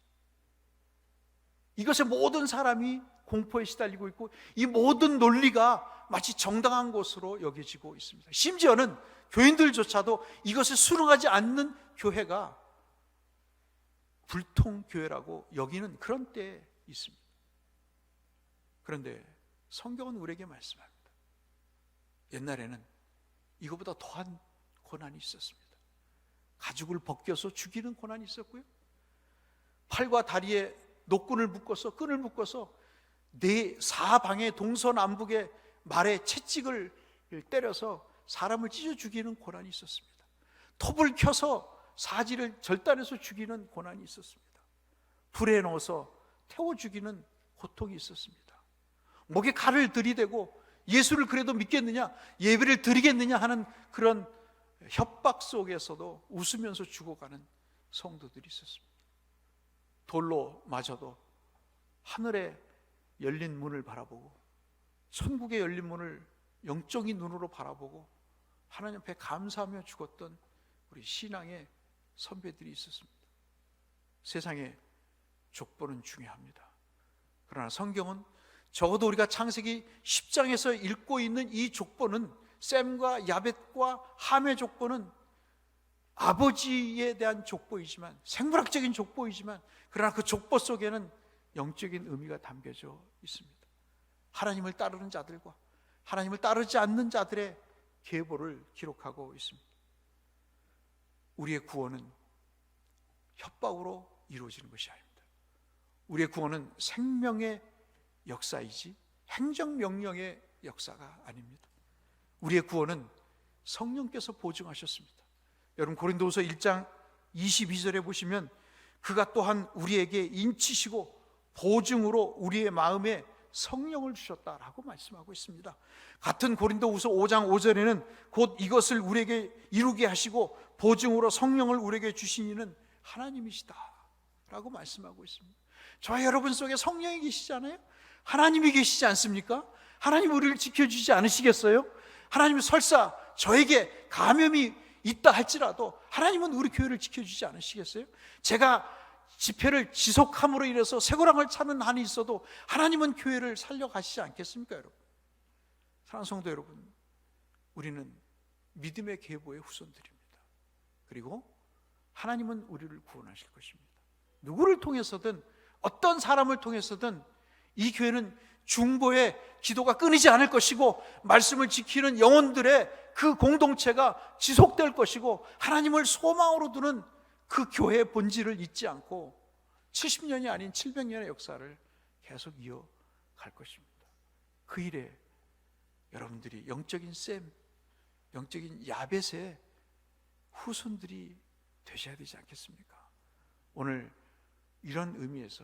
이것에 모든 사람이 공포에 시달리고 있고 이 모든 논리가 마치 정당한 것으로 여겨지고 있습니다. 심지어는 교인들조차도 이것을 수긍하지 않는 교회가 불통교회라고 여기는 그런 때에 있습니다. 그런데 성경은 우리에게 말씀합니다. 옛날에는 이거보다 더한 고난이 있었습니다. 가죽을 벗겨서 죽이는 고난이 있었고요, 팔과 다리에 노끈을 묶어서, 끈을 묶어서 네 사방에 동서남북에 말에 채찍을 때려서 사람을 찢어 죽이는 고난이 있었습니다. 톱을 켜서 사지를 절단해서 죽이는 고난이 있었습니다. 불에 넣어서 태워 죽이는 고통이 있었습니다. 목에 칼을 들이대고 예수를 그래도 믿겠느냐, 예배를 드리겠느냐 하는 그런 협박 속에서도 웃으면서 죽어가는 성도들이 있었습니다. 돌로 맞아도 하늘에 열린 문을 바라보고 천국의 열린 문을 영적인 눈으로 바라보고 하나님 앞에 감사하며 죽었던 우리 신앙의 선배들이 있었습니다. 세상의 족보는 중요합니다. 그러나 성경은 적어도 우리가 창세기 10장에서 읽고 있는 이 족보는, 셈과 야벳과 함의 족보는 아버지에 대한 족보이지만, 생물학적인 족보이지만, 그러나 그 족보 속에는 영적인 의미가 담겨져 있습니다. 하나님을 따르는 자들과 하나님을 따르지 않는 자들의 계보를 기록하고 있습니다. 우리의 구원은 협박으로 이루어지는 것이 아닙니다. 우리의 구원은 생명의 역사이지 행정명령의 역사가 아닙니다. 우리의 구원은 성령께서 보증하셨습니다. 여러분 고린도후서 1장 22절에 보시면 그가 또한 우리에게 인치시고 보증으로 우리의 마음에 성령을 주셨다라고 말씀하고 있습니다. 같은 고린도후서 5장 5절에는 곧 이것을 우리에게 이루게 하시고 보증으로 성령을 우리에게 주신 이는 하나님이시다 라고 말씀하고 있습니다. 저와 여러분 속에 성령이 계시잖아요. 하나님이 계시지 않습니까? 하나님 우리를 지켜주지 않으시겠어요? 하나님이 설사 저에게 감염이 있다 할지라도 하나님은 우리 교회를 지켜주지 않으시겠어요? 제가 집회를 지속함으로 인해서 쇠고랑을 차는 한이 있어도 하나님은 교회를 살려가시지 않겠습니까? 여러분, 사랑하는 성도 여러분, 우리는 믿음의 계보의 후손들입니다. 그리고 하나님은 우리를 구원하실 것입니다. 누구를 통해서든 어떤 사람을 통해서든 이 교회는 중보의 기도가 끊이지 않을 것이고 말씀을 지키는 영혼들의 그 공동체가 지속될 것이고 하나님을 소망으로 두는 그 교회의 본질을 잊지 않고 70년이 아닌 700년의 역사를 계속 이어갈 것입니다. 그 일에 여러분들이 영적인 셈, 영적인 야벳의 후손들이 되셔야 되지 않겠습니까? 오늘 이런 의미에서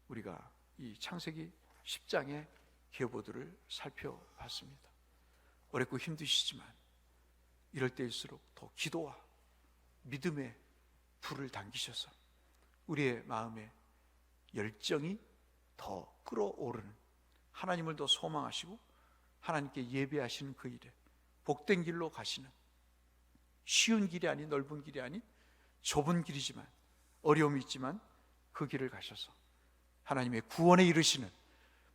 우리가 이 창세기 10장의 계보들을 살펴봤습니다. 어렵고 힘드시지만 이럴 때일수록 더 기도와 믿음의 불을 당기셔서 우리의 마음에 열정이 더 끓어오르는, 하나님을 더 소망하시고 하나님께 예배하시는 그 일에 복된 길로 가시는, 쉬운 길이 아닌, 넓은 길이 아닌 좁은 길이지만 어려움이 있지만 그 길을 가셔서 하나님의 구원에 이르시는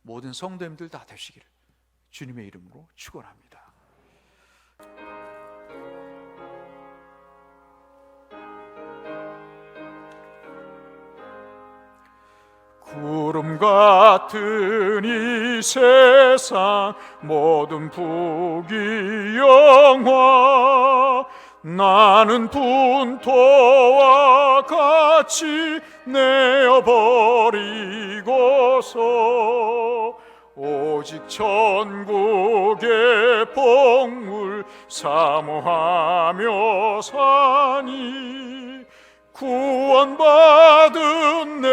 모든 성도님들 다 되시기를 주님의 이름으로 축원합니다. 구름 같은 이 세상 모든 북이 영화, 나는 분토와 같이 내어버리고서 오직 천국의 복물 사모하며 사니, 구원받은 내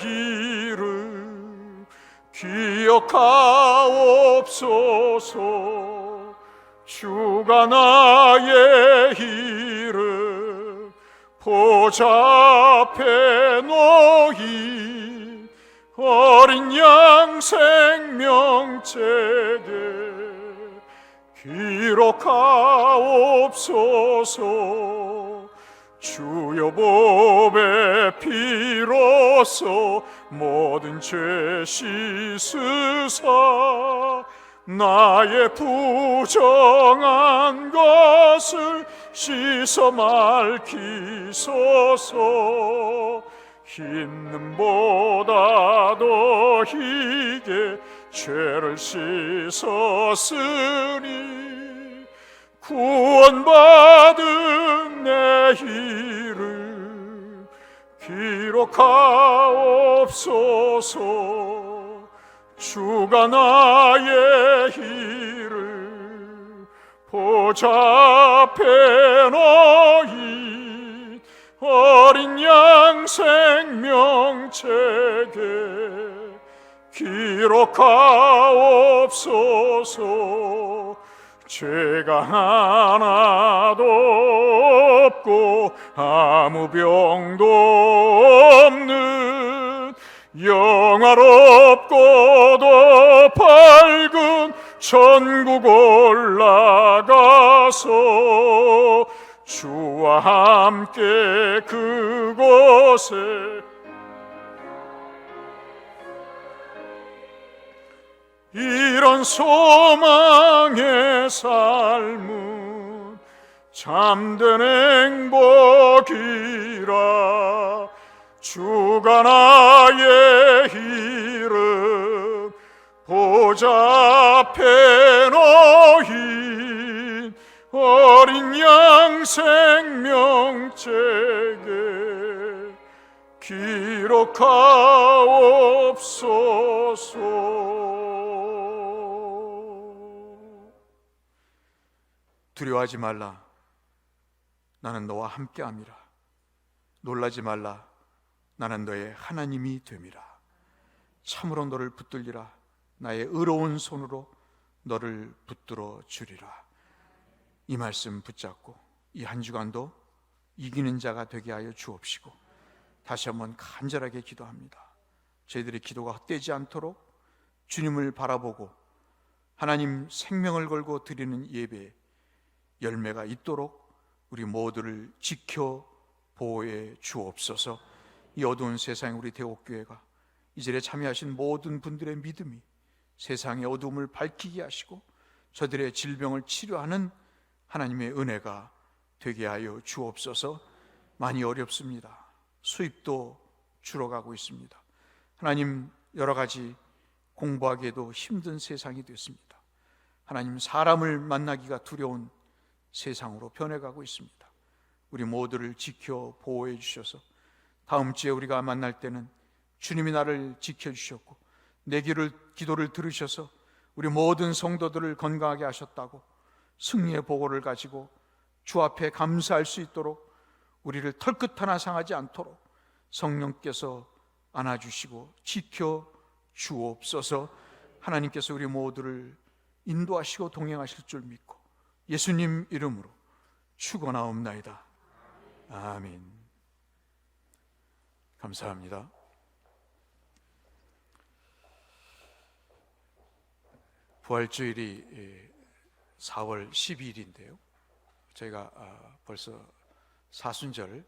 이름 기억하옵소서. 주가 나의 이름 보좌 앞에 놓인 어린 양 생명책에 기록하옵소서. 주여 보배 피로써 모든 죄 씻으사 나의 부정한 것을 씻어 맑히소서. 흰 눈보다 더 희게 죄를 씻었으니, 구원받은 내 이름 기록하옵소서. 주가 나의 이름 보좌 앞에 놓인 어린 양 생명책에 기록하옵소서. 죄가 하나도 없고 아무 병도 없는 영화롭고도 밝은 천국 올라가서 주와 함께 그곳에 이런 소망의 삶은 참된 행복이라. 주가 나의 이름 보좌 앞에 놓인 어린 양 생명책에 기록하옵소서. 두려워하지 말라. 나는 너와 함께함이라. 놀라지 말라. 나는 너의 하나님이 됨이라. 참으로 너를 붙들리라. 나의 의로운 손으로 너를 붙들어 주리라. 이 말씀 붙잡고 이 한 주간도 이기는 자가 되게 하여 주옵시고, 다시 한번 간절하게 기도합니다. 저희들의 기도가 헛되지 않도록 주님을 바라보고 하나님 생명을 걸고 드리는 예배에 열매가 있도록 우리 모두를 지켜 보호해 주옵소서. 이 어두운 세상에 우리 대옥교회가 이 절에 참여하신 모든 분들의 믿음이 세상의 어두움을 밝히게 하시고 저들의 질병을 치료하는 하나님의 은혜가 되게 하여 주옵소서. 많이 어렵습니다. 수입도 줄어가고 있습니다. 하나님, 여러 가지 공부하기에도 힘든 세상이 됐습니다. 하나님, 사람을 만나기가 두려운 세상으로 변해가고 있습니다. 우리 모두를 지켜 보호해 주셔서 다음 주에 우리가 만날 때는 주님이 나를 지켜주셨고 내 기도를 들으셔서 우리 모든 성도들을 건강하게 하셨다고 승리의 보고를 가지고 주 앞에 감사할 수 있도록 우리를 털끝 하나 상하지 않도록 성령께서 안아주시고 지켜주옵소서. 하나님께서 우리 모두를 인도하시고 동행하실 줄 믿고 예수님 이름으로 축원하옵나이다. 아멘. 감사합니다. 부활주일이 4월 12일인데요. 저희가 벌써 사순절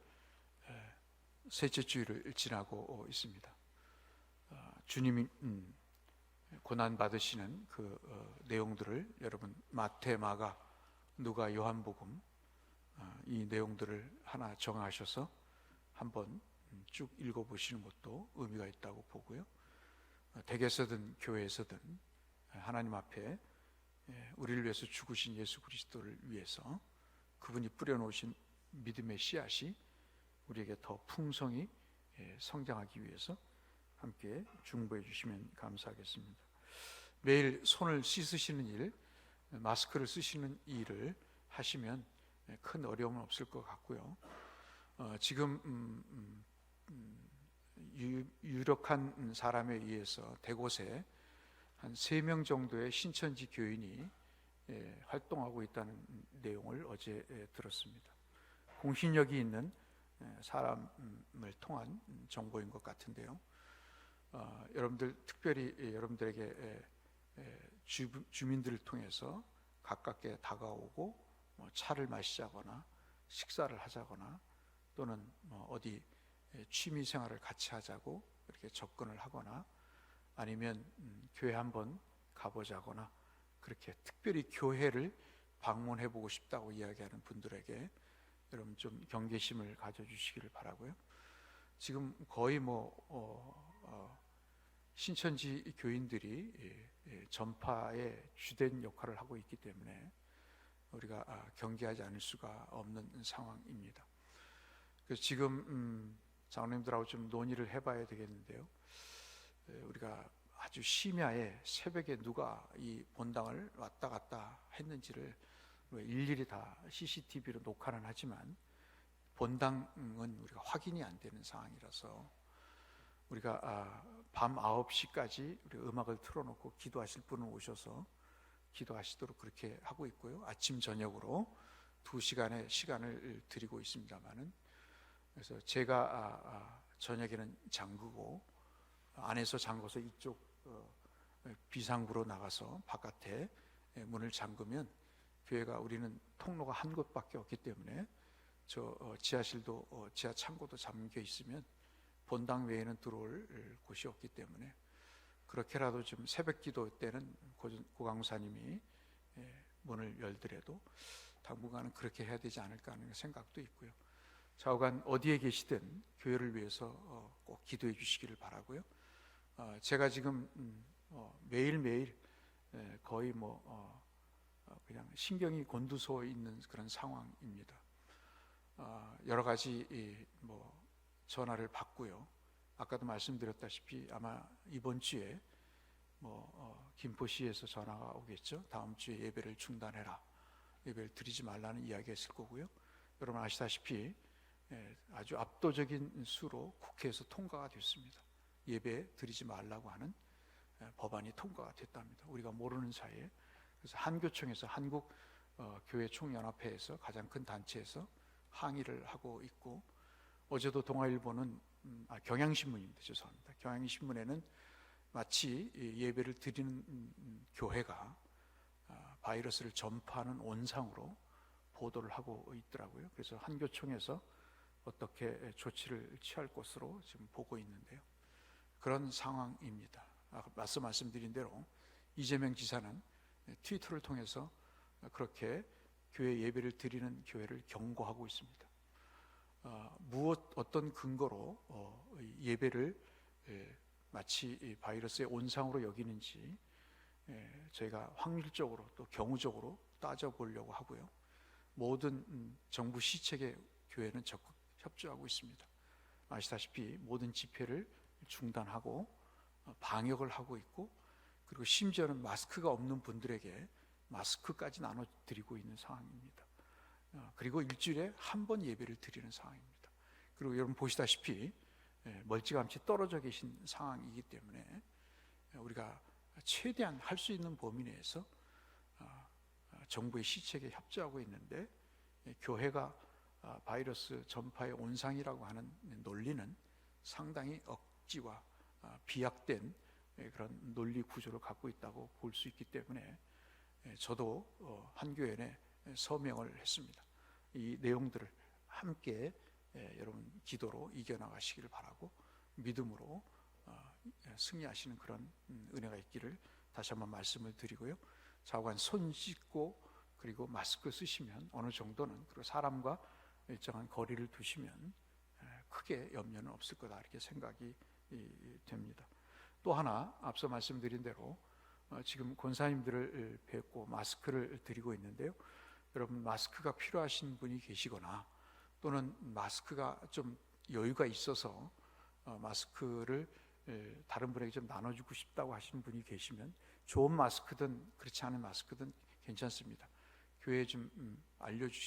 셋째 주일을 지나고 있습니다. 주님이 고난 받으시는 그 내용들을 여러분 마태, 마가, 누가, 요한복음 이 내용들을 하나 정하셔서 한번 쭉 읽어보시는 것도 의미가 있다고 보고요. 댁에서든 교회에서든 하나님 앞에 우리를 위해서 죽으신 예수 그리스도를 위해서 그분이 뿌려놓으신 믿음의 씨앗이 우리에게 더 풍성히 성장하기 위해서 함께 중보해 주시면 감사하겠습니다. 매일 손을 씻으시는 일, 마스크를 쓰시는 일을 하시면 큰 어려움은 없을 것 같고요. 지금 유력한 사람에 의해서 대곳에 한 3명 정도의 신천지 교인이 활동하고 있다는 내용을 어제 들었습니다. 공신력이 있는 사람을 통한 정보인 것 같은데요. 여러분들 특별히 여러분들에게 주민들을 통해서 가깝게 다가오고 차를 마시자거나 식사를 하자거나 또는 어디 취미 생활을 같이 하자고 이렇게 접근을 하거나 아니면 교회 한번 가보자거나 그렇게 특별히 교회를 방문해 보고 싶다고 이야기하는 분들에게 여러분 좀 경계심을 가져주시기를 바라고요. 지금 거의 신천지 교인들이 전파의 주된 역할을 하고 있기 때문에 우리가 경계하지 않을 수가 없는 상황입니다. 그래서 지금 장로님들하고 좀 논의를 해봐야 되겠는데요. 우리가 아주 심야에 새벽에 누가 이 본당을 왔다 갔다 했는지를 일일이 다 CCTV로 녹화는 하지만 본당은 우리가 확인이 안 되는 상황이라서 우리가 밤 9시까지 우리 음악을 틀어놓고 기도하실 분은 오셔서 기도하시도록 그렇게 하고 있고요. 아침 저녁으로 2시간의 시간을 드리고 있습니다만은 그래서 제가 저녁에는 잠그고 안에서 잠궈서 이쪽 비상구로 나가서 바깥에 문을 잠그면 교회가 우리는 통로가 한 곳밖에 없기 때문에 저 지하실도 지하 창고도 잠겨 있으면 본당 외에는 들어올 곳이 없기 때문에 그렇게라도 좀 새벽 기도 때는 고강사님이 문을 열더라도 당분간은 그렇게 해야 되지 않을까 하는 생각도 있고요. 좌우간 어디에 계시든 교회를 위해서 꼭 기도해 주시기를 바라고요. 제가 지금 매일매일 거의 그냥 신경이 곤두서 있는 그런 상황입니다. 여러 가지 전화를 받고요. 아까도 말씀드렸다시피 아마 이번 주에 김포시에서 전화가 오겠죠. 다음 주에 예배를 중단해라, 예배를 드리지 말라는 이야기가 있을 거고요. 여러분 아시다시피 아주 압도적인 수로 국회에서 통과가 됐습니다. 예배 드리지 말라고 하는 법안이 통과가 됐답니다. 우리가 모르는 사이에. 그래서 한교총에서 한국교회총연합회에서 가장 큰 단체에서 항의를 하고 있고, 어제도 동아일보는 경향신문입니다. 죄송합니다. 경향신문에는 마치 예배를 드리는 교회가 바이러스를 전파하는 온상으로 보도를 하고 있더라고요. 그래서 한교총에서 어떻게 조치를 취할 것으로 지금 보고 있는데요. 그런 상황입니다. 말씀드린 대로 이재명 지사는 트위터를 통해서 그렇게 교회 예배를 드리는 교회를 경고하고 있습니다. 어떤 근거로 예배를 마치 바이러스의 온상으로 여기는지 저희가 확률적으로 또 경우적으로 따져보려고 하고요. 모든 정부 시책의 교회는 적극 협조하고 있습니다. 아시다시피 모든 집회를 중단하고 방역을 하고 있고, 그리고 심지어는 마스크가 없는 분들에게 마스크까지 나눠드리고 있는 상황입니다. 그리고 일주일에 한 번 예배를 드리는 상황입니다. 그리고 여러분 보시다시피 멀찌감치 떨어져 계신 상황이기 때문에 우리가 최대한 할 수 있는 범위 내에서 정부의 시책에 협조하고 있는데, 교회가 바이러스 전파의 온상이라고 하는 논리는 상당히 억지와 비약된 그런 논리 구조를 갖고 있다고 볼 수 있기 때문에 저도 한교연에 서명을 했습니다. 이 내용들을 함께 여러분 기도로 이겨나가시기를 바라고, 믿음으로 승리하시는 그런 은혜가 있기를 다시 한번 말씀을 드리고요. 좌우간 손 씻고 그리고 마스크 쓰시면 어느 정도는, 그리고 사람과 일정한 거리를 두시면 크게 염려는 없을 거다, 이렇게 생각이 됩니다. 또 하나, 앞서 말씀드린 대로 지금 권사님들을 뵙고 마스크를 드리고 있는데요. 여러분, 마스크가 필요하신 분이 계시거나 또는 마스크가 좀 여유가 있어서 마스크를 다른 분에게 좀 나눠주고 싶다고 하시는 분이 계시면, 좋은 마스크든 그렇지 않은 마스크든 괜찮습니다. 교회에 좀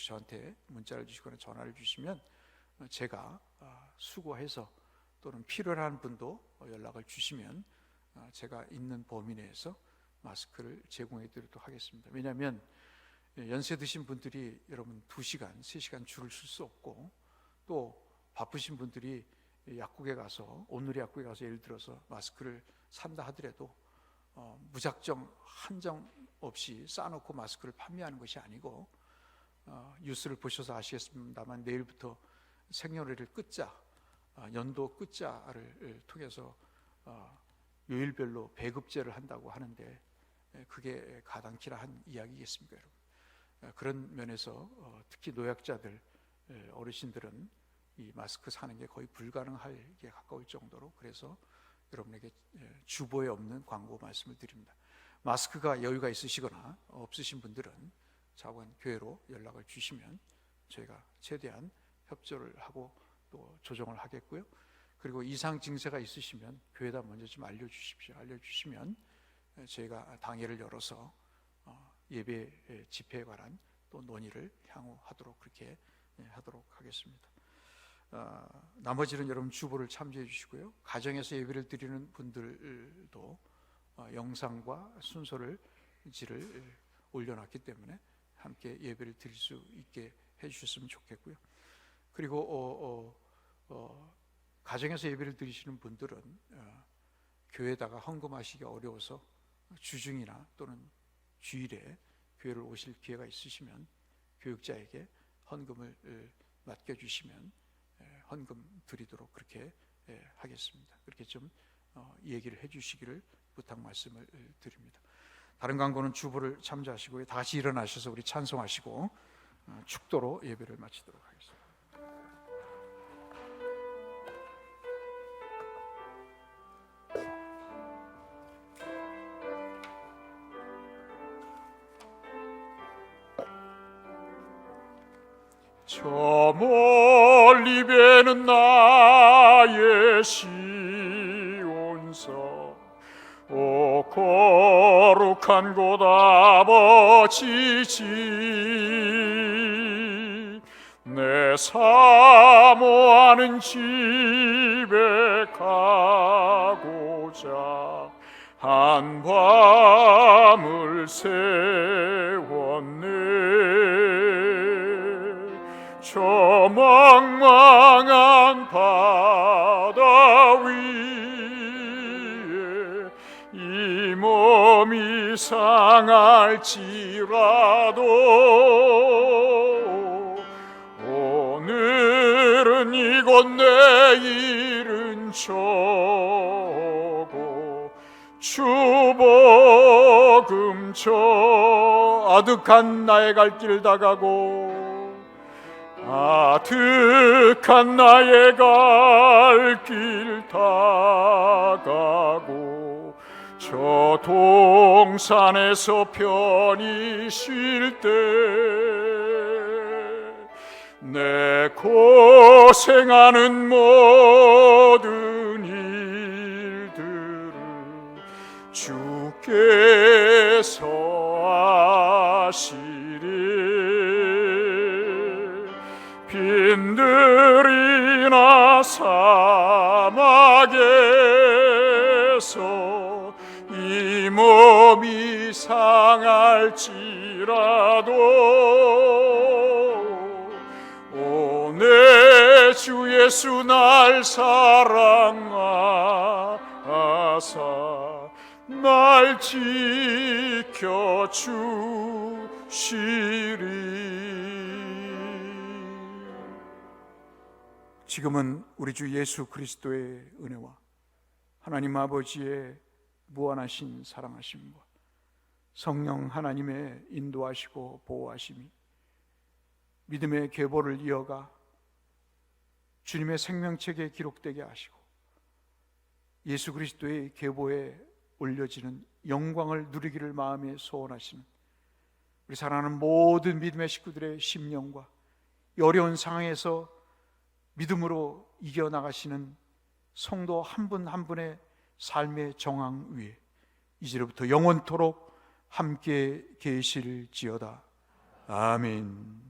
저한테 문자를 주시거나 전화를 주시면 제가 수거해서, 또는 필요한 분도 연락을 주시면 제가 있는 범위 내에서 마스크를 제공해 드리도록 하겠습니다. 왜냐하면 연세 드신 분들이 여러분 2시간, 3시간 줄을 쓸 수 없고, 또 바쁘신 분들이 약국에 가서, 온누리 약국에 가서 예를 들어서 마스크를 산다 하더라도 무작정 한정 없이 쌓아놓고 마스크를 판매하는 것이 아니고, 뉴스를 보셔서 아시겠습니다만 내일부터 생년월일을 끝자, 연도 끝자를 통해서 요일별로 배급제를 한다고 하는데, 그게 가당키나 한 이야기겠습니까, 여러분? 그런 면에서 특히 노약자들, 어르신들은 이 마스크 사는 게 거의 불가능하게 가까울 정도로, 그래서 여러분에게 주보에 없는 광고 말씀을 드립니다. 마스크가 여유가 있으시거나 없으신 분들은 자원 교회로 연락을 주시면 저희가 최대한 협조를 하고 또 조정을 하겠고요. 그리고 이상 증세가 있으시면 교회에다 먼저 좀 알려주십시오. 알려주시면 저희가 당회를 열어서 예배 집회에 관한 또 논의를 향후 하도록, 그렇게 하도록 하겠습니다. 나머지는 여러분 주보를 참조해 주시고요. 가정에서 예배를 드리는 분들도 영상과 순서를 올려놨기 때문에 함께 예배를 드릴 수 있게 해주셨으면 좋겠고요. 그리고 가정에서 예배를 드리시는 분들은 교회에다가 헌금하시기 어려워서 주중이나 또는 주일에 교회를 오실 기회가 있으시면 교육자에게 헌금을 맡겨주시면 헌금 드리도록 그렇게 하겠습니다. 그렇게 좀 얘기를 해주시기를 부탁 말씀을 드립니다. 다른 광고는 주보를 참조하시고 다시 일어나셔서 우리 찬송하시고 축도로 예배를 마치도록 하겠습니다. 저 멀리 배는 나의 시온서, 오 거룩한 곳 아버지지, 내 사모하는 집에 가고자 한 밤을 세웠네. 저 망망한 바다 위에 이 몸이 상할지라도 오늘은 이곳 내일은 저곳 주복음 저 아득한 나의 갈 길 다가고 아득한 나의 갈 길 다가고 저 동산에서 편히 쉴 때 내 고생하는 모든 일들을 주께서 아시리. 빈들이나 사막에서 이 몸이 상할지라도 오내 주 예수 날 사랑하사 날 지켜주시리. 지금은 우리 주 예수 그리스도의 은혜와 하나님 아버지의 무한하신 사랑하심과 성령 하나님의 인도하시고 보호하심이 믿음의 계보를 이어가 주님의 생명책에 기록되게 하시고 예수 그리스도의 계보에 올려지는 영광을 누리기를 마음에 소원하시는 우리 사랑하는 모든 믿음의 식구들의 심령과 이 어려운 상황에서 믿음으로 이겨나가시는 성도 한 분 한 분의 삶의 정황 위에 이제로부터 영원토록 함께 계실지어다. 아멘.